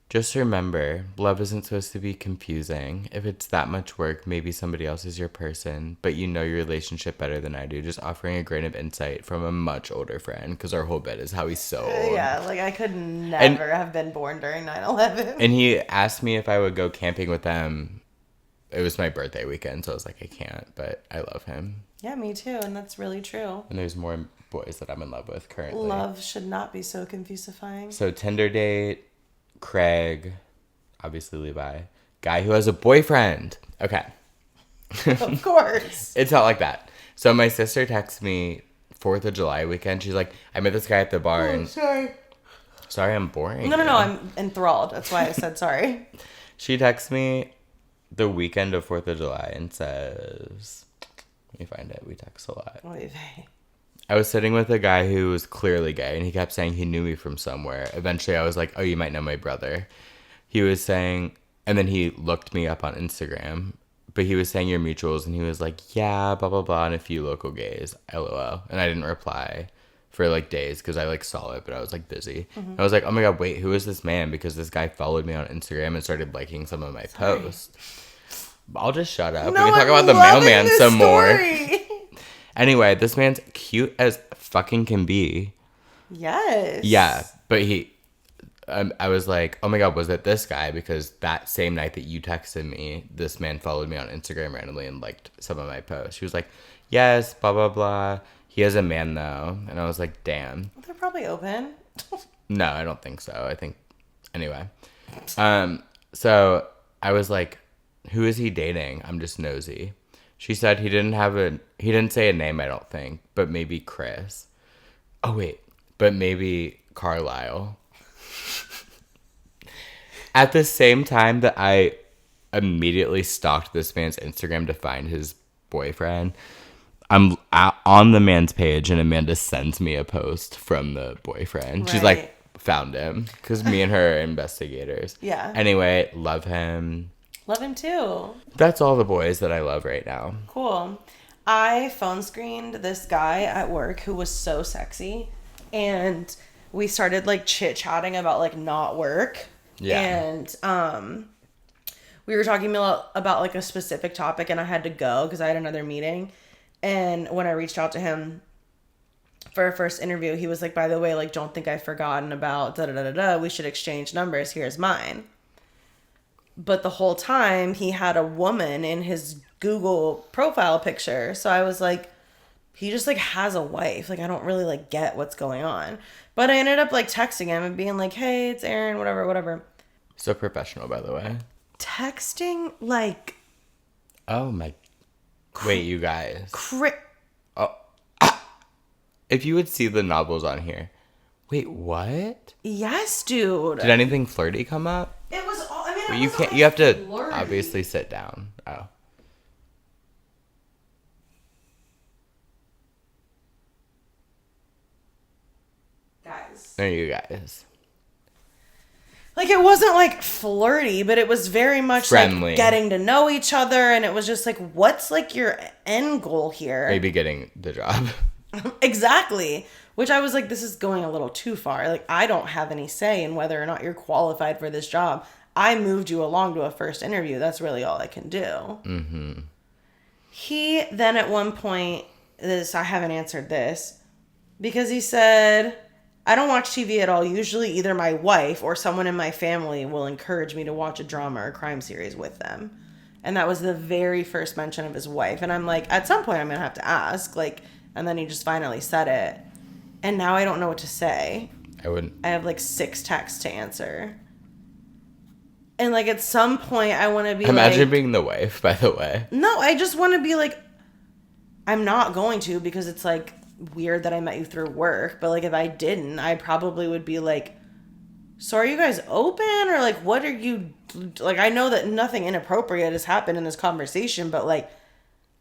just remember, love isn't supposed to be confusing. If it's that much work, maybe somebody else is your person. But you know your relationship better than I do. Just offering a grain of insight from a much older friend. Because our whole bit is how he's so old. Yeah, like I could never have been born during 9/11. And he asked me if I would go camping with them. It was my birthday weekend, so I was like, I can't. But I love him. Yeah, me too. And that's really true. And there's more boys that I'm in love with currently. Love should not be so confusifying. So Tinder date, Craig, obviously Levi, guy who has a boyfriend. Okay. Of course. It's not like that. So my sister texts me 4th of July weekend. She's like, I met this guy at the bar. And sorry, I'm boring. No, I'm enthralled. That's why I said sorry. She texts me the weekend of 4th of July and says, let me find it. We text a lot. I was sitting with a guy who was clearly gay, and he kept saying he knew me from somewhere. Eventually, I was like, oh, you might know my brother. He was saying, and then he looked me up on Instagram, but he was saying your mutuals, and he was like, yeah, blah, blah, blah, and a few local gays, LOL. And I didn't reply for, like, days, because I, like, saw it, but I was, like, busy. I was like, oh, my God, wait, who is this man? Because this guy followed me on Instagram and started liking some of my posts. I'll just shut up. No, we can talk about the mailman some more. Anyway, this man's cute as fucking can be. Yes. Yeah, but I was like, oh my God, was it this guy? Because that same night that you texted me, this man followed me on Instagram randomly and liked some of my posts. She was like, yes, blah, blah, blah. He has a man, though. And I was like, damn. They're probably open. No, I don't think so. I think, anyway. So I was like, who is he dating? I'm just nosy. She said he didn't say a name, I don't think, but maybe Chris. Oh, wait, but maybe Carlisle. At the same time that I immediately stalked this man's Instagram to find his boyfriend, I'm on the man's page and Amanda sends me a post from the boyfriend. Right. She's like, found him, because me and her are investigators. Yeah. Anyway, love him. Love him too. That's all the boys that I love right now. Cool. I phone screened this guy at work who was so sexy, and we started like chit-chatting about like not work. Yeah. And we were talking about like a specific topic, and I had to go because I had another meeting. And when I reached out to him for our first interview, he was like, by the way, like, don't think I've forgotten about da-da-da-da-da. We should exchange numbers. Here's mine. But the whole time he had a woman in his Google profile picture. So I was like, he just like has a wife. Like, I don't really like get what's going on. But I ended up like texting him and being like, hey, it's Erin, whatever. So professional, by the way. Texting like. Oh my. Wait, you guys. Oh. If you would see the novels on here. Wait, what? Yes, dude. Did anything flirty come up? It was all. I mean, well, you can't. You have to flirty. Obviously sit down. Oh. Guys. There you guys. Like, it wasn't like flirty, but it was very much friendly. Like getting to know each other, and it was just like, what's like your end goal here? Maybe getting the job. Exactly. Which I was like, this is going a little too far. Like, I don't have any say in whether or not you're qualified for this job. I moved you along to a first interview. That's really all I can do. Mm-hmm. He then at one point, I haven't answered this, because he said, I don't watch TV at all. Usually either my wife or someone in my family will encourage me to watch a drama or crime series with them. And that was the very first mention of his wife. And I'm like, at some point I'm going to have to ask. Like, and then he just finally said it. And now I don't know what to say. I have like 6 texts to answer. And like at some point I want to be Imagine being the wife, by the way. No, I just want to be like, I'm not going to, because it's like weird that I met you through work. But like if I didn't, I probably would be like, so are you guys open? Or like, what are you, like, I know that nothing inappropriate has happened in this conversation, but like,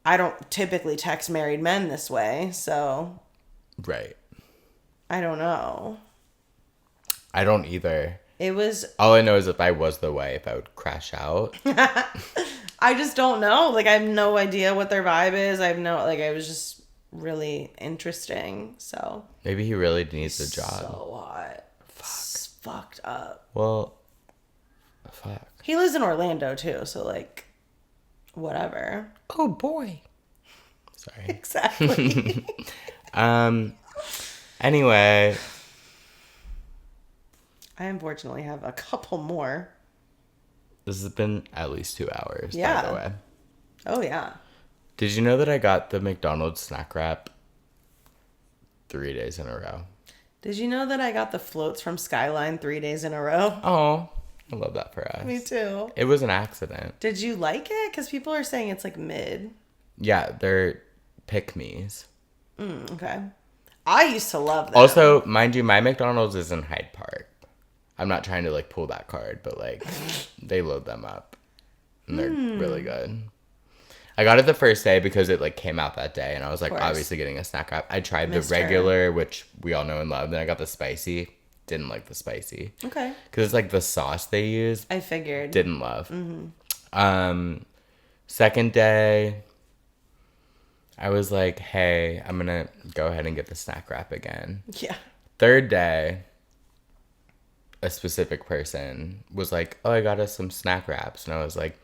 I don't typically text married men this way. So. Right. I don't know. I don't either. It was... All I know is if I was the wife, I would crash out. I just don't know. Like, I have no idea what their vibe is. I have no... Like, it was just really interesting, so... Maybe he really needs a job. So hot. It's fucked up. Well, fuck. He lives in Orlando, too, so, like, whatever. Oh, boy. Sorry. Exactly. Anyway... I unfortunately have a couple more. This has been at least 2 hours, Yeah. by the way. Oh, yeah. Did you know that I got the McDonald's snack wrap 3 days in a row? Did you know that I got the floats from Skyline 3 days in a row? Oh, I love that for us. Me too. It was an accident. Did you like it? Because people are saying it's like mid. Yeah, they're pick-me's. Okay. I used to love them. Also, mind you, my McDonald's is in Hyde Park. I'm not trying to, like, pull that card, but, like, they load them up. And they're really good. I got it the first day because it, like, came out that day. And I was, like, obviously getting a snack wrap. I tried the regular, which we all know and love. Then I got the spicy. Didn't like the spicy. Okay. Because it's, like, the sauce they use. I figured. Didn't love. Second day, I was like, hey, I'm going to go ahead and get the snack wrap again. Yeah. Third day, a specific person was like, oh, I got us some snack wraps. And I was like,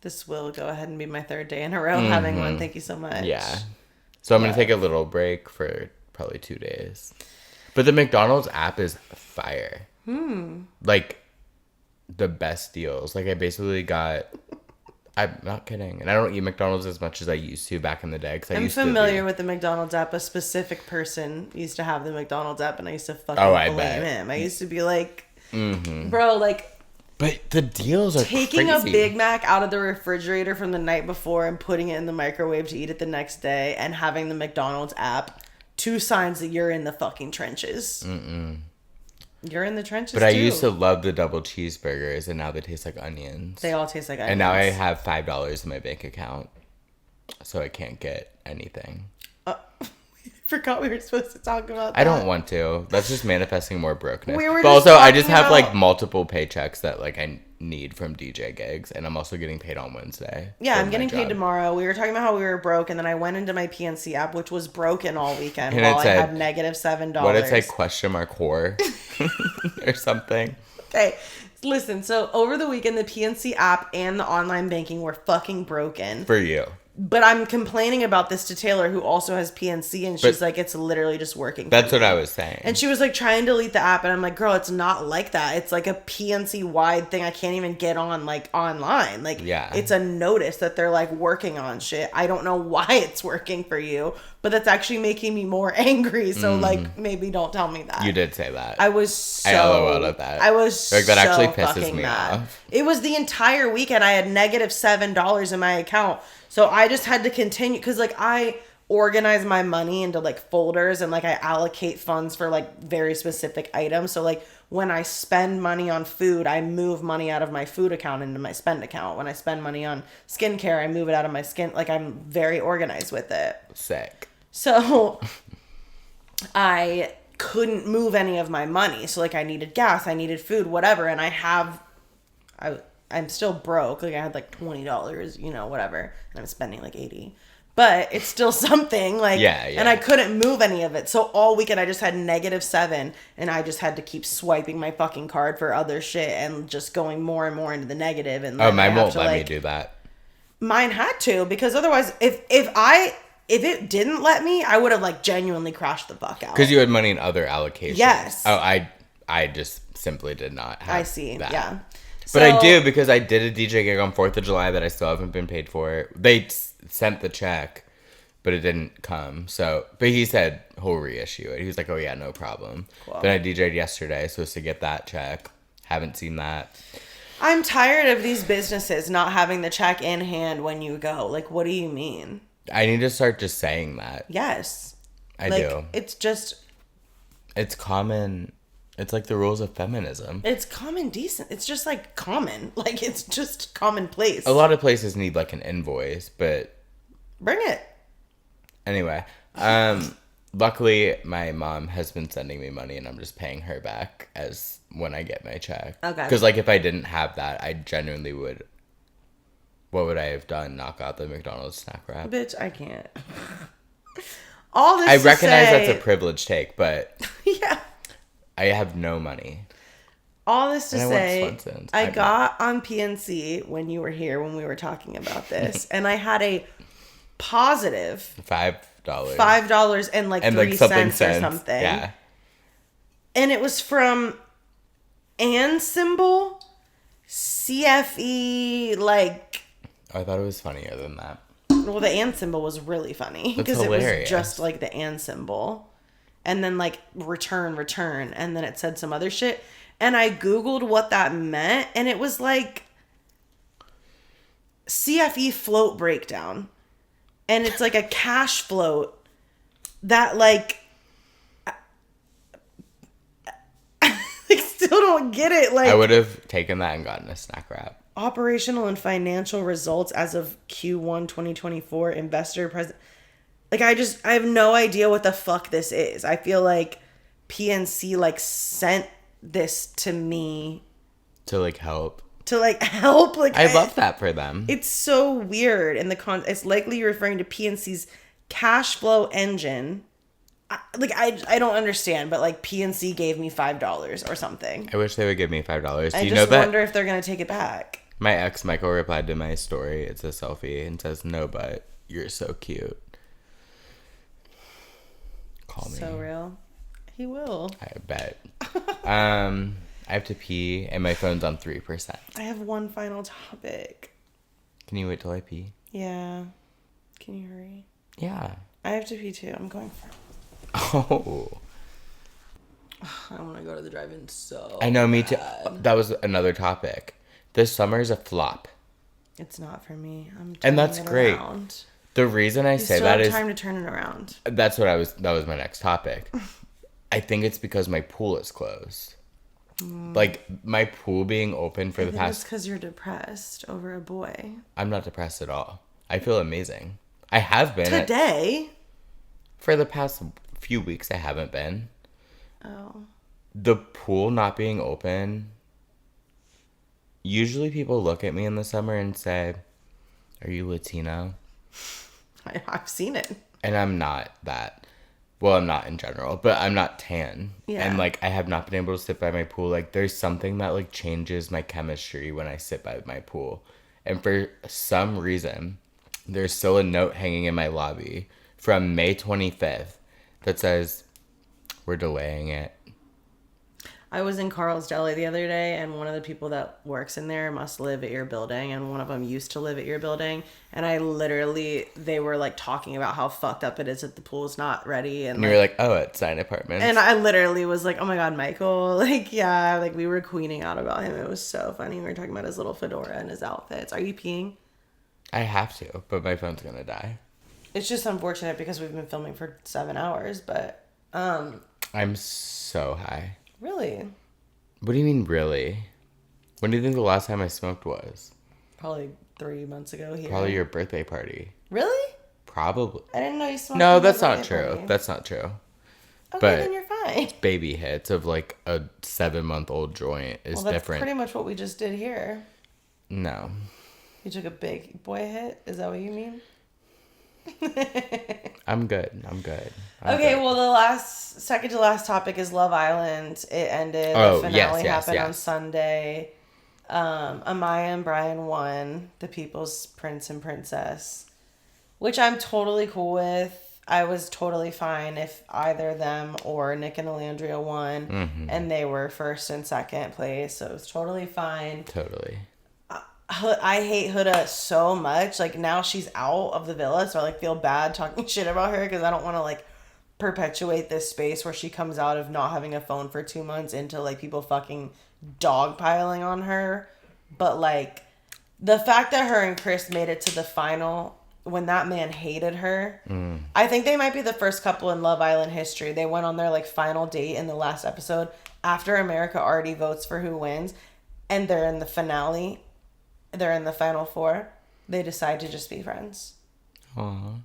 this will go ahead and be my third day in a row having one. Thank you so much. Yeah. So I'm going to take a little break for probably 2 days. But the McDonald's app is fire. Like, the best deals. Like, I basically got... I'm not kidding. And I don't eat McDonald's as much as I used to back in the day. I'm familiar with the McDonald's app. A specific person used to have the McDonald's app, and I used to fucking blame him. I used to be like, bro, like... But the deals are taking crazy. a Big Mac out of the refrigerator from the night before and putting it in the microwave to eat it the next day and having the McDonald's app, 2 signs that you're in the fucking trenches. You're in the trenches, but I used to love the double cheeseburgers, and now they taste like onions. They all taste like onions. And now I have $5 in my bank account, so I can't get anything. I forgot we were supposed to talk about that. I don't want to. That's just manifesting more brokenness. We were but just also, I just have about... like multiple paychecks that like I need from DJ gigs, and I'm also getting paid on Wednesday. Yeah, I'm getting paid tomorrow. We were talking about how we were broke, and then I went into my PNC app, which was broken all weekend, and while I had -$7. What did it say? Question mark whore or something. Okay, listen. So over the weekend, the PNC app and the online banking were fucking broken for you. But I'm complaining about this to Taylor, who also has PNC, and she's like, it's literally just working. That's what I was saying. And she was like trying to delete the app, and I'm like, girl, it's not like that. It's like a PNC wide thing. I can't even get on like online. Like, it's a notice that they're like working on shit. I don't know why it's working for you, but that's actually making me more angry. So like, maybe don't tell me that. You did say that. I was so... I LOL'd at that. I was like, that so actually pisses me mad. off. It was the entire weekend. I had -$7 in my account. So I just had to continue, because like I organize my money into like folders, and like I allocate funds for like very specific items. So like when I spend money on food, I move money out of my food account into my spend account. When I spend money on skincare, I move it out of my skin. Like, I'm very organized with it. Sick. So I couldn't move any of my money. So like I needed gas, I needed food, whatever. And I'm still broke. Like, I had like $20, you know, whatever. And I'm spending like $80. But it's still something. Like, yeah. And I couldn't move any of it. So all weekend I just had -7. And I just had to keep swiping my fucking card for other shit and just going more and more into the negative. And mine won't let me do that. Mine had to, because otherwise, if it didn't let me, I would have like genuinely crashed the fuck out. Because you had money in other allocations. Yes. Oh, I just simply did not have I see. that. Yeah. But I do, because I did a DJ gig on 4th of July that I still haven't been paid for. They sent the check, but it didn't come. So, but he said he'll reissue it. He was like, oh yeah, no problem. Cool. Then I DJ'd yesterday, supposed to get that check. Haven't seen that. I'm tired of these businesses not having the check in hand when you go. Like, what do you mean? I need to start just saying that. Yes. I do. It's common. It's like the rules of feminism. It's common decent. It's just like common. Like, it's just commonplace. A lot of places need like an invoice, but... Bring it. Anyway. Luckily, my mom has been sending me money, and I'm just paying her back as when I get my check. Okay. Because, like, if I didn't have that, I genuinely would. What would I have done? Knock out the McDonald's snack wrap? Bitch, I can't. All this I to recognize say, that's a privilege take, but yeah. I have no money. All this to And I say, want Swenson's. I got on PNC when you were here when we were talking about this, and I had a positive $5. $5 and like And 3 like something cents or something. Yeah. And it was from and symbol CFE, like. I thought it was funnier than that. Well, the and symbol was really funny because it was just like the and symbol, and then like return, and then it said some other shit. And I Googled what that meant, and it was like CFE float breakdown. And it's like a cash float that like I still don't get it. Like, I would have taken that and gotten a snack wrap. Operational and financial results as of Q1 2024 investor present. Like, I have no idea what the fuck this is. I feel like PNC like sent this to me to like help. Like, I love that for them. It's so weird. And it's likely you're referring to PNC's cash flow engine. I don't understand, but like PNC gave me $5 or something. I wish they would give me $5. I just wonder if they're gonna take it back. My ex Michael replied to my story. It's a selfie and says, "No, but you're so cute." Call me. So real. He will. I bet. I have to pee and my phone's on 3%. I have one final topic. Can you wait till I pee? Yeah. Can you hurry? Yeah. I have to pee too. I'm going for. Oh. I want to go to the drive-in so I know, me too. bad. That was another topic. This summer is a flop. It's not for me. And that's great. Around. The reason I say that is time to turn it around. That was my next topic. I think it's because my pool is closed. Like, my pool being open for the past... It's because you're depressed over a boy. I'm not depressed at all. I feel amazing. I have been. Today? For the past few weeks, I haven't been. Oh. The pool not being open... Usually people look at me in the summer and say, "Are you Latino?" I've seen it. And I'm not that. Well, I'm not in general, but I'm not tan. Yeah. And, like, I have not been able to sit by my pool. Like, there's something that, like, changes my chemistry when I sit by my pool. And for some reason, there's still a note hanging in my lobby from May 25th that says, "We're delaying it." I was in Carl's Deli the other day, and one of the people that works in there must live at your building, and one of them used to live at your building. And they were like talking about how fucked up it is that the pool's not ready. And you were like, "Oh, it's Sign Apartments." And I literally was like, "Oh my God, Michael." Like, yeah, like we were queening out about him. It was so funny. We were talking about his little fedora and his outfits. Are you peeing? I have to, but my phone's gonna die. It's just unfortunate because we've been filming for 7 hours, but I'm so high. Really? What do you mean, really? When do you think the last time I smoked was? Probably 3 months ago here. Probably your birthday party. Really? Probably. I didn't know you smoked. No, that's not true. Party. That's not true. Okay, but then you're fine. Baby hits of like a 7-month-old joint is that's different. Pretty much what we just did here. No. You took a big boy hit? Is that what you mean? I'm good. I'm good. Well, the second to last topic is Love Island. It ended. Oh, the finale happened on Sunday. Amaya and Brian won the People's Prince and Princess, which I'm totally cool with. I was totally fine if either them or Nick and Alandria won, and they were first and second place, so it was totally fine. Totally. I hate Huda so much. Like, now she's out of the villa, so I like feel bad talking shit about her because I don't want to like perpetuate this space where she comes out of not having a phone for 2 months into like people fucking dogpiling on her. But like the fact that her and Chris made it to the final when that man hated her, I think they might be the first couple in Love Island history. They went on their like final date in the last episode after America already votes for who wins, and they're in the finale. They're in the final 4. They decide to just be friends. Aww.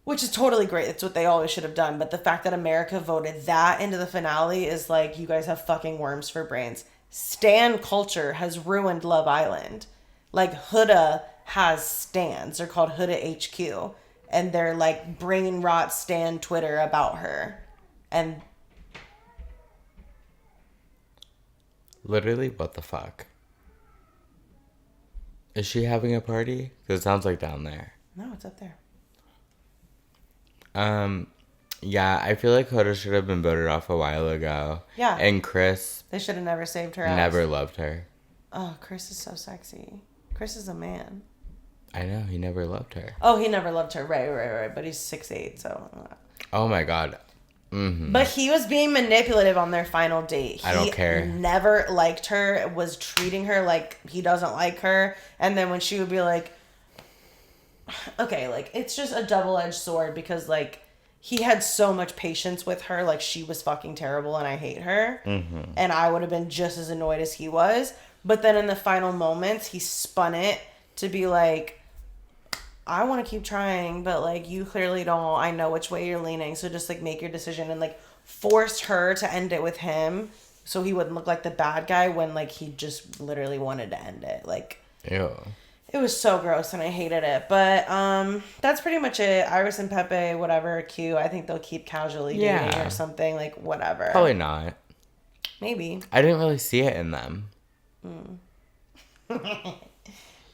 which is totally great. It's what they always should have done. But the fact that America voted that into the finale is like, you guys have fucking worms for brains. Stan culture has ruined Love Island. Like, Huda has stans. They're called Huda HQ. And they're like brain rot Stan Twitter about her. And literally, what the fuck? Is she having a party? Because it sounds like down there. no, it's up there. Yeah, I feel like Hoda should have been voted off a while ago. Yeah. And Chris They should have never saved her ass. never loved her. Oh, Chris is so sexy. Chris is a man. I know, he never loved her. Oh, he never loved her. Right. But he's 6'8", so. Oh my god. Mm-hmm. But he was being manipulative on their final date. I don't care. He never liked her, was treating her like he doesn't like her. And then when she would be like, okay, like, it's just a double-edged sword because, like, he had so much patience with her. Like, she was fucking terrible and I hate her. Mm-hmm. And I would have been just as annoyed as he was. But then in the final moments, he spun it to be like, I want to keep trying, but, like, you clearly don't. I know which way you're leaning, so just, like, make your decision. And, like, forced her to end it with him so he wouldn't look like the bad guy when, like, he just literally wanted to end it. Like, Ew. it was so gross and I hated it. But that's pretty much it. Iris and Pepe, whatever, cute. I think they'll keep casually dating or something, like, whatever. Probably not. Maybe. I didn't really see it in them.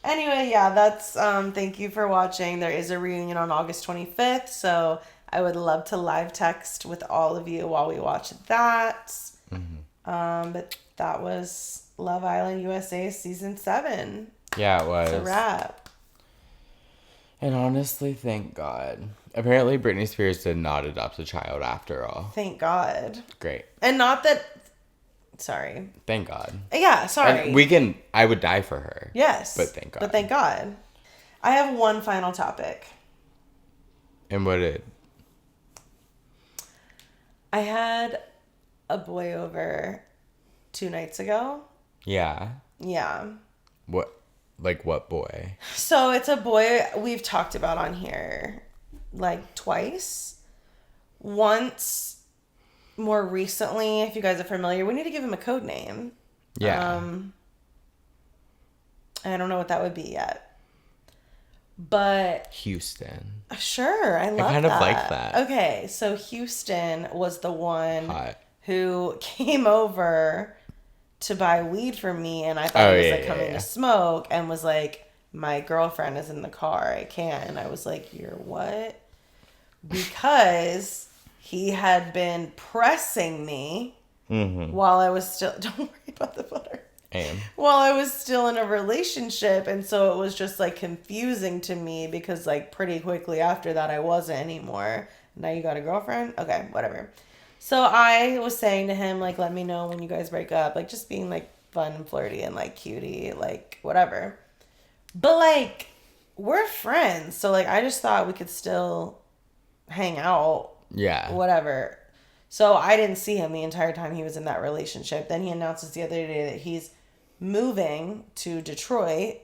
Anyway, yeah, that's thank you for watching. There is a reunion on August 25th, so I would love to live text with all of you while we watch that. Mm-hmm. But that was Love Island USA season 7. Yeah, it was. It's a wrap. And honestly, thank God. Apparently, Britney Spears did not adopt a child after all. Thank God. Great. And not that. Sorry. Thank God. Yeah, sorry. And I would die for her. Yes. But thank God. But thank God. I have one final topic. And what did? I had a boy over 2 nights ago. Yeah. Yeah. What? Like what boy? So it's a boy we've talked about on here like twice. Once more recently, if you guys are familiar, we need to give him a code name. Yeah. I don't know what that would be yet. But Houston. sure, I love that. I kind of like that. Okay, so Houston was the one Hot. who came over to buy weed for me, and I thought he was like coming to smoke, and was like, my girlfriend is in the car, I can't. And I was like, you're what? Because he had been pressing me while I was still, don't worry about the butter. While I was still in a relationship, and so it was just like confusing to me because like pretty quickly after that I wasn't anymore. Now you got a girlfriend? Okay, whatever. So I was saying to him, like, let me know when you guys break up. Like, just being, like, fun and flirty and, like, cutie, like, whatever. But, like, we're friends. So, like, I just thought we could still hang out. Yeah. Whatever. So I didn't see him the entire time he was in that relationship. Then he announces the other day that he's moving to Detroit.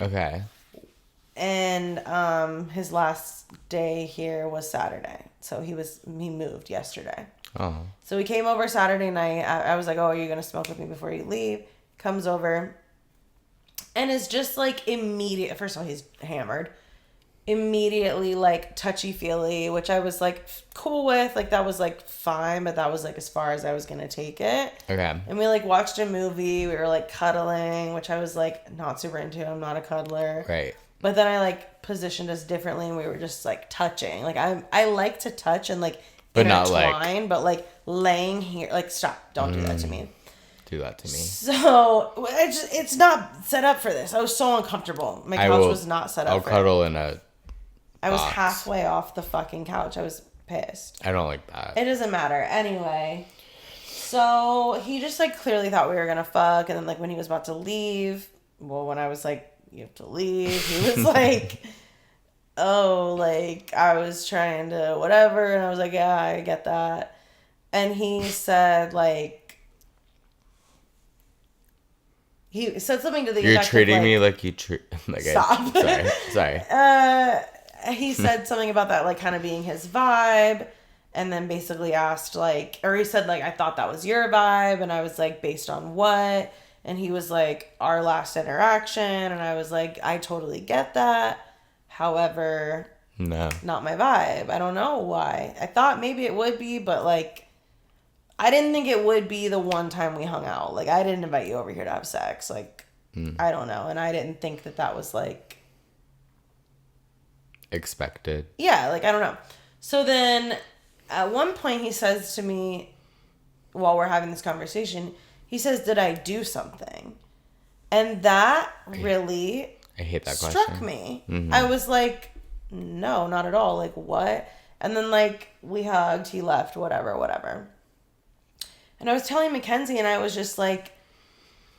Okay. And his last day here was Saturday. So he moved yesterday. Oh. So he came over Saturday night. I was like, oh, are you going to smoke with me before you leave? Comes over and is just like immediate. First of all, he's hammered. Immediately like touchy-feely, which I was like cool with. Like that was like fine, but that was like as far as I was going to take it. Okay. And we like watched a movie. We were like cuddling, which I was like not super into. I'm not a cuddler. Right. But then I like positioned us differently and we were just like touching. Like I like to touch and like but not intertwine, but like laying here, like stop, don't do that to me. Do that to me. So it's not set up for this. I was so uncomfortable. My couch was not set up. I'll cuddle in a. I was halfway off the fucking couch. I was pissed. I don't like that. It doesn't matter. Anyway, so he just like clearly thought we were gonna fuck, and then like when he was about to leave, well, when I was like, you have to leave, he was like, oh, like I was trying to whatever, and I was like, yeah, I get that, and he said like, he said something to the You're effect treating of, like, me like you treat like stop. sorry. he said something about that, like, kind of being his vibe. And then basically asked, like, or he said, like, I thought that was your vibe. And I was like, based on what? And he was like, our last interaction. And I was like, I totally get that. However, No. not my vibe. I don't know why. I thought maybe it would be, but, like, I didn't think it would be the one time we hung out. Like, I didn't invite you over here to have sex. Like, I don't know. And I didn't think that that was, like... expected. Yeah, like, I don't know. So then, at one point, he says to me, while we're having this conversation, he says, did I do something? And that really... I hate that struck question. me. Mm-hmm. I was like, no, not at all. Like, what? And then, like, we hugged, he left, whatever. And I was telling Mackenzie, and I was just like,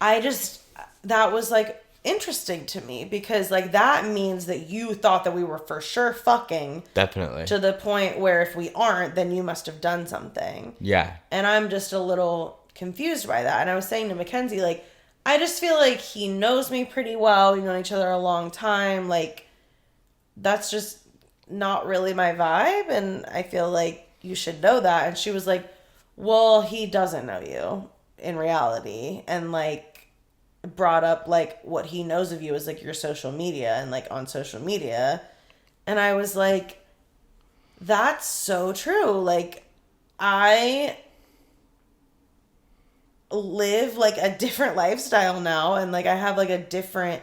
that was, like, interesting to me, because, like, that means that you thought that we were for sure fucking. Definitely. To the point where if we aren't, then you must have done something. Yeah. And I'm just a little confused by that. And I was saying to Mackenzie, like, I just feel like he knows me pretty well. We've known each other a long time. Like, that's just not really my vibe. And I feel like you should know that. And she was like, well, he doesn't know you in reality. And, like, brought up, like, what he knows of you is, like, your social media and, like, on social media. And I was like, that's so true. Like, I live, like, a different lifestyle now, and, like, I have, like, a different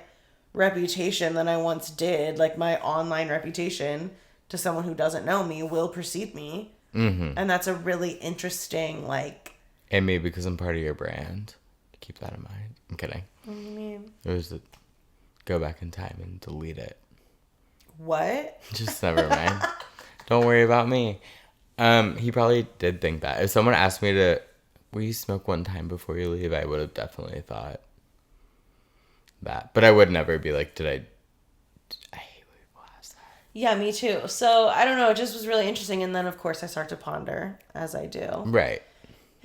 reputation than I once did. Like, my online reputation to someone who doesn't know me will precede me. Mm-hmm. And that's a really interesting, like... And maybe because I'm part of your brand. Keep that in mind. I'm kidding. What do you mean? It was to go back in time and delete it. What? Just never mind. Don't worry about me. He probably did think that. If someone asked me to, will you smoke one time before you leave, I would have definitely thought that. But I would never be like, I hate when people ask that. Yeah, me too. So, I don't know. It just was really interesting. And then, of course, I start to ponder, as I do. Right.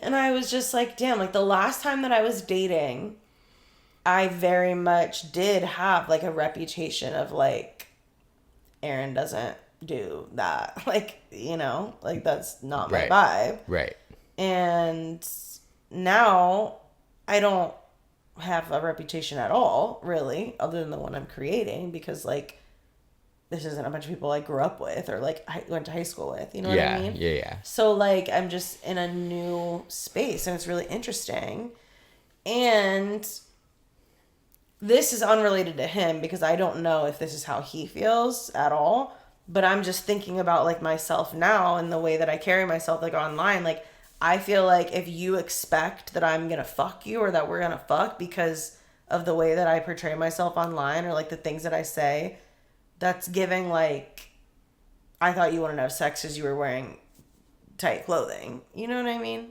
And I was just like, damn, like, the last time that I was dating, I very much did have, like, a reputation of, like, Erin doesn't do that. Like, you know, like, that's not my vibe. Right. And now I don't have a reputation at all, really, other than the one I'm creating, because, like, this isn't a bunch of people I grew up with or, like, I went to high school with. You know what I mean? Yeah. So, like, I'm just in a new space, and it's really interesting. And this is unrelated to him, because I don't know if this is how he feels at all. But I'm just thinking about, like, myself now and the way that I carry myself, like, online. Like, I feel like if you expect that I'm gonna fuck you or that we're gonna fuck because of the way that I portray myself online or, like, the things that I say, that's giving, like, I thought you wanted to have sex because you were wearing tight clothing. You know what I mean?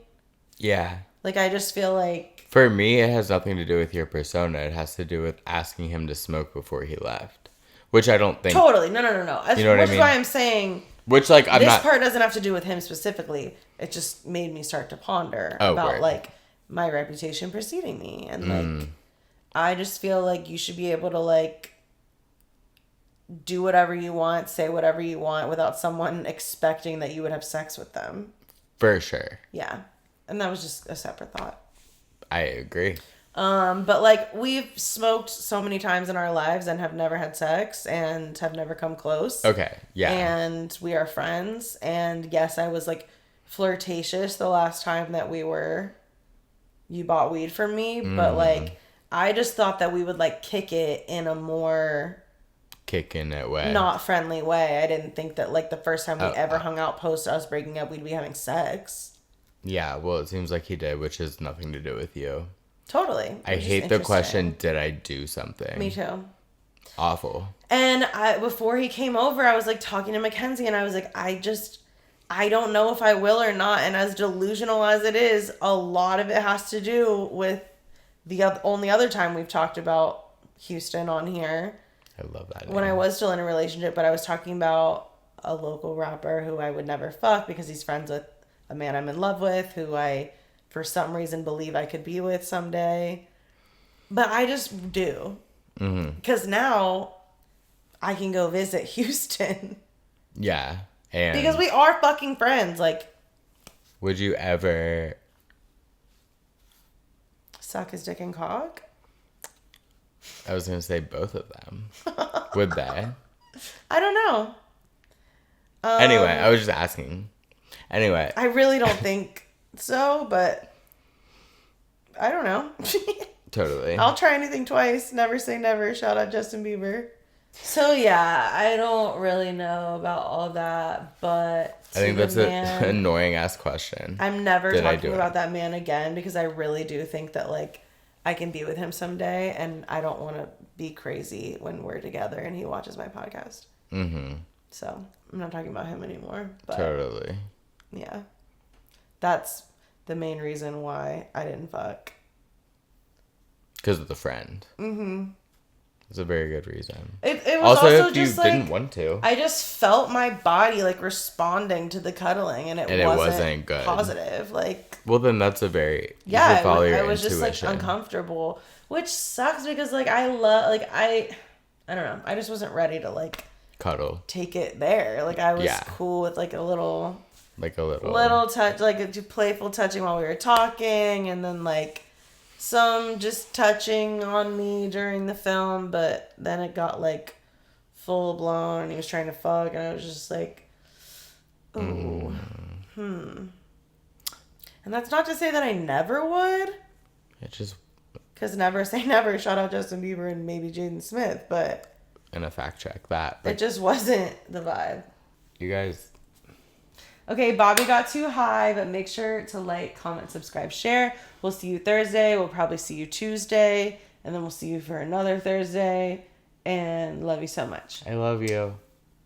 Yeah. Like, I just feel like... For me, it has nothing to do with your persona. It has to do with asking him to smoke before he left. Which I don't think... Totally. No. You know what I Which mean? is why I'm saying... Which, like, I'm this not... part doesn't have to do with him specifically. It just made me start to ponder about, word. like, my reputation preceding me. And, like, I just feel like you should be able to, like, do whatever you want, say whatever you want without someone expecting that you would have sex with them. For sure. Yeah. And that was just a separate thought. I agree. But, like, we've smoked so many times in our lives and have never had sex and have never come close. Okay, yeah. And we are friends. And, yes, I was, like, flirtatious the last time that you bought weed from me. But, like, I just thought that we would, like, kick it in a more... Kicking it way. Not friendly way. I didn't think that, like, the first time we ever hung out post us breaking up, we'd be having sex. Yeah, well, it seems like he did, which has nothing to do with you. Totally. I hate the question, did I do something? Me too. Awful. And before he came over, I was, like, talking to Mackenzie, and I was like, I don't know if I will or not. And as delusional as it is, a lot of it has to do with the only other time we've talked about Houston on here. I love that. When I was still in a relationship, but I was talking about a local rapper who I would never fuck because he's friends with a man I'm in love with, who I, for some reason, believe I could be with someday. But I just do. Because now I can go visit Houston. Yeah. And Because we are fucking friends. Like, would you ever suck his dick and cock? I was gonna say both of them. Would they? I don't know. Anyway, I was just asking. Anyway. I really don't think so, but I don't know. Totally. I'll try anything twice. Never say never. Shout out Justin Bieber. So yeah, I don't really know about all that, but I think that's an annoying ass question. I'm never talking about that man again because I really do think that like I can be with him someday, and I don't want to be crazy when we're together and he watches my podcast. Mm-hmm. So I'm not talking about him anymore. But Totally. yeah, that's the main reason why I didn't fuck. Because of the friend. Mm-hmm. It's a very good reason. It was also if just you like, didn't want to. I just felt my body like responding to the cuddling, and it wasn't good. Positive. Like, well, then that's a very I was just like uncomfortable, which sucks because like I don't know. I just wasn't ready to like cuddle, take it there. Like I was cool with like a little touch, like a playful touching while we were talking, and then like some just touching on me during the film, but then it got like full blown and he was trying to fuck, and I was just like, oh, And that's not to say that I never would. It just... Because never say never. Shout out Justin Bieber and maybe Jaden Smith, but... And a fact check that. It just wasn't the vibe. You guys... Okay, Bobby got too high, but make sure to like, comment, subscribe, share. We'll see you Thursday. We'll probably see you Tuesday. And then we'll see you for another Thursday. And love you so much. I love you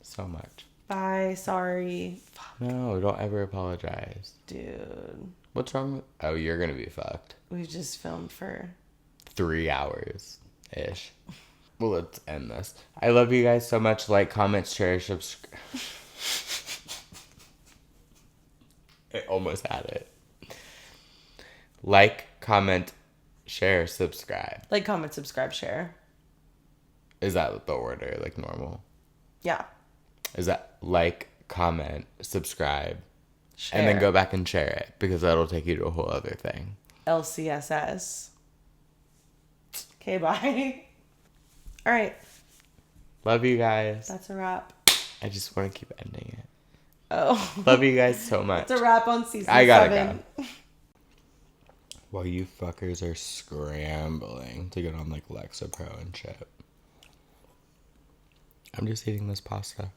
so much. Bye. Sorry. No, don't ever apologize. Dude. What's wrong with... Oh, you're gonna be fucked. We just filmed for 3 hours-ish. Well, let's end this. I love you guys so much. Like, comment, share, subscribe. I almost had it. Like, comment, share, subscribe. Like, comment, subscribe, share. Is that the order, like normal? Yeah. Is that like, comment, subscribe, share, and then go back and share it, because that'll take you to a whole other thing. LCSS. Okay, bye. All right. Love you guys. That's a wrap. I just want to keep ending it. Oh. Love you guys so much. It's a wrap on season 7. I gotta go. While you fuckers are scrambling to get on like Lexapro and shit, I'm just eating this pasta.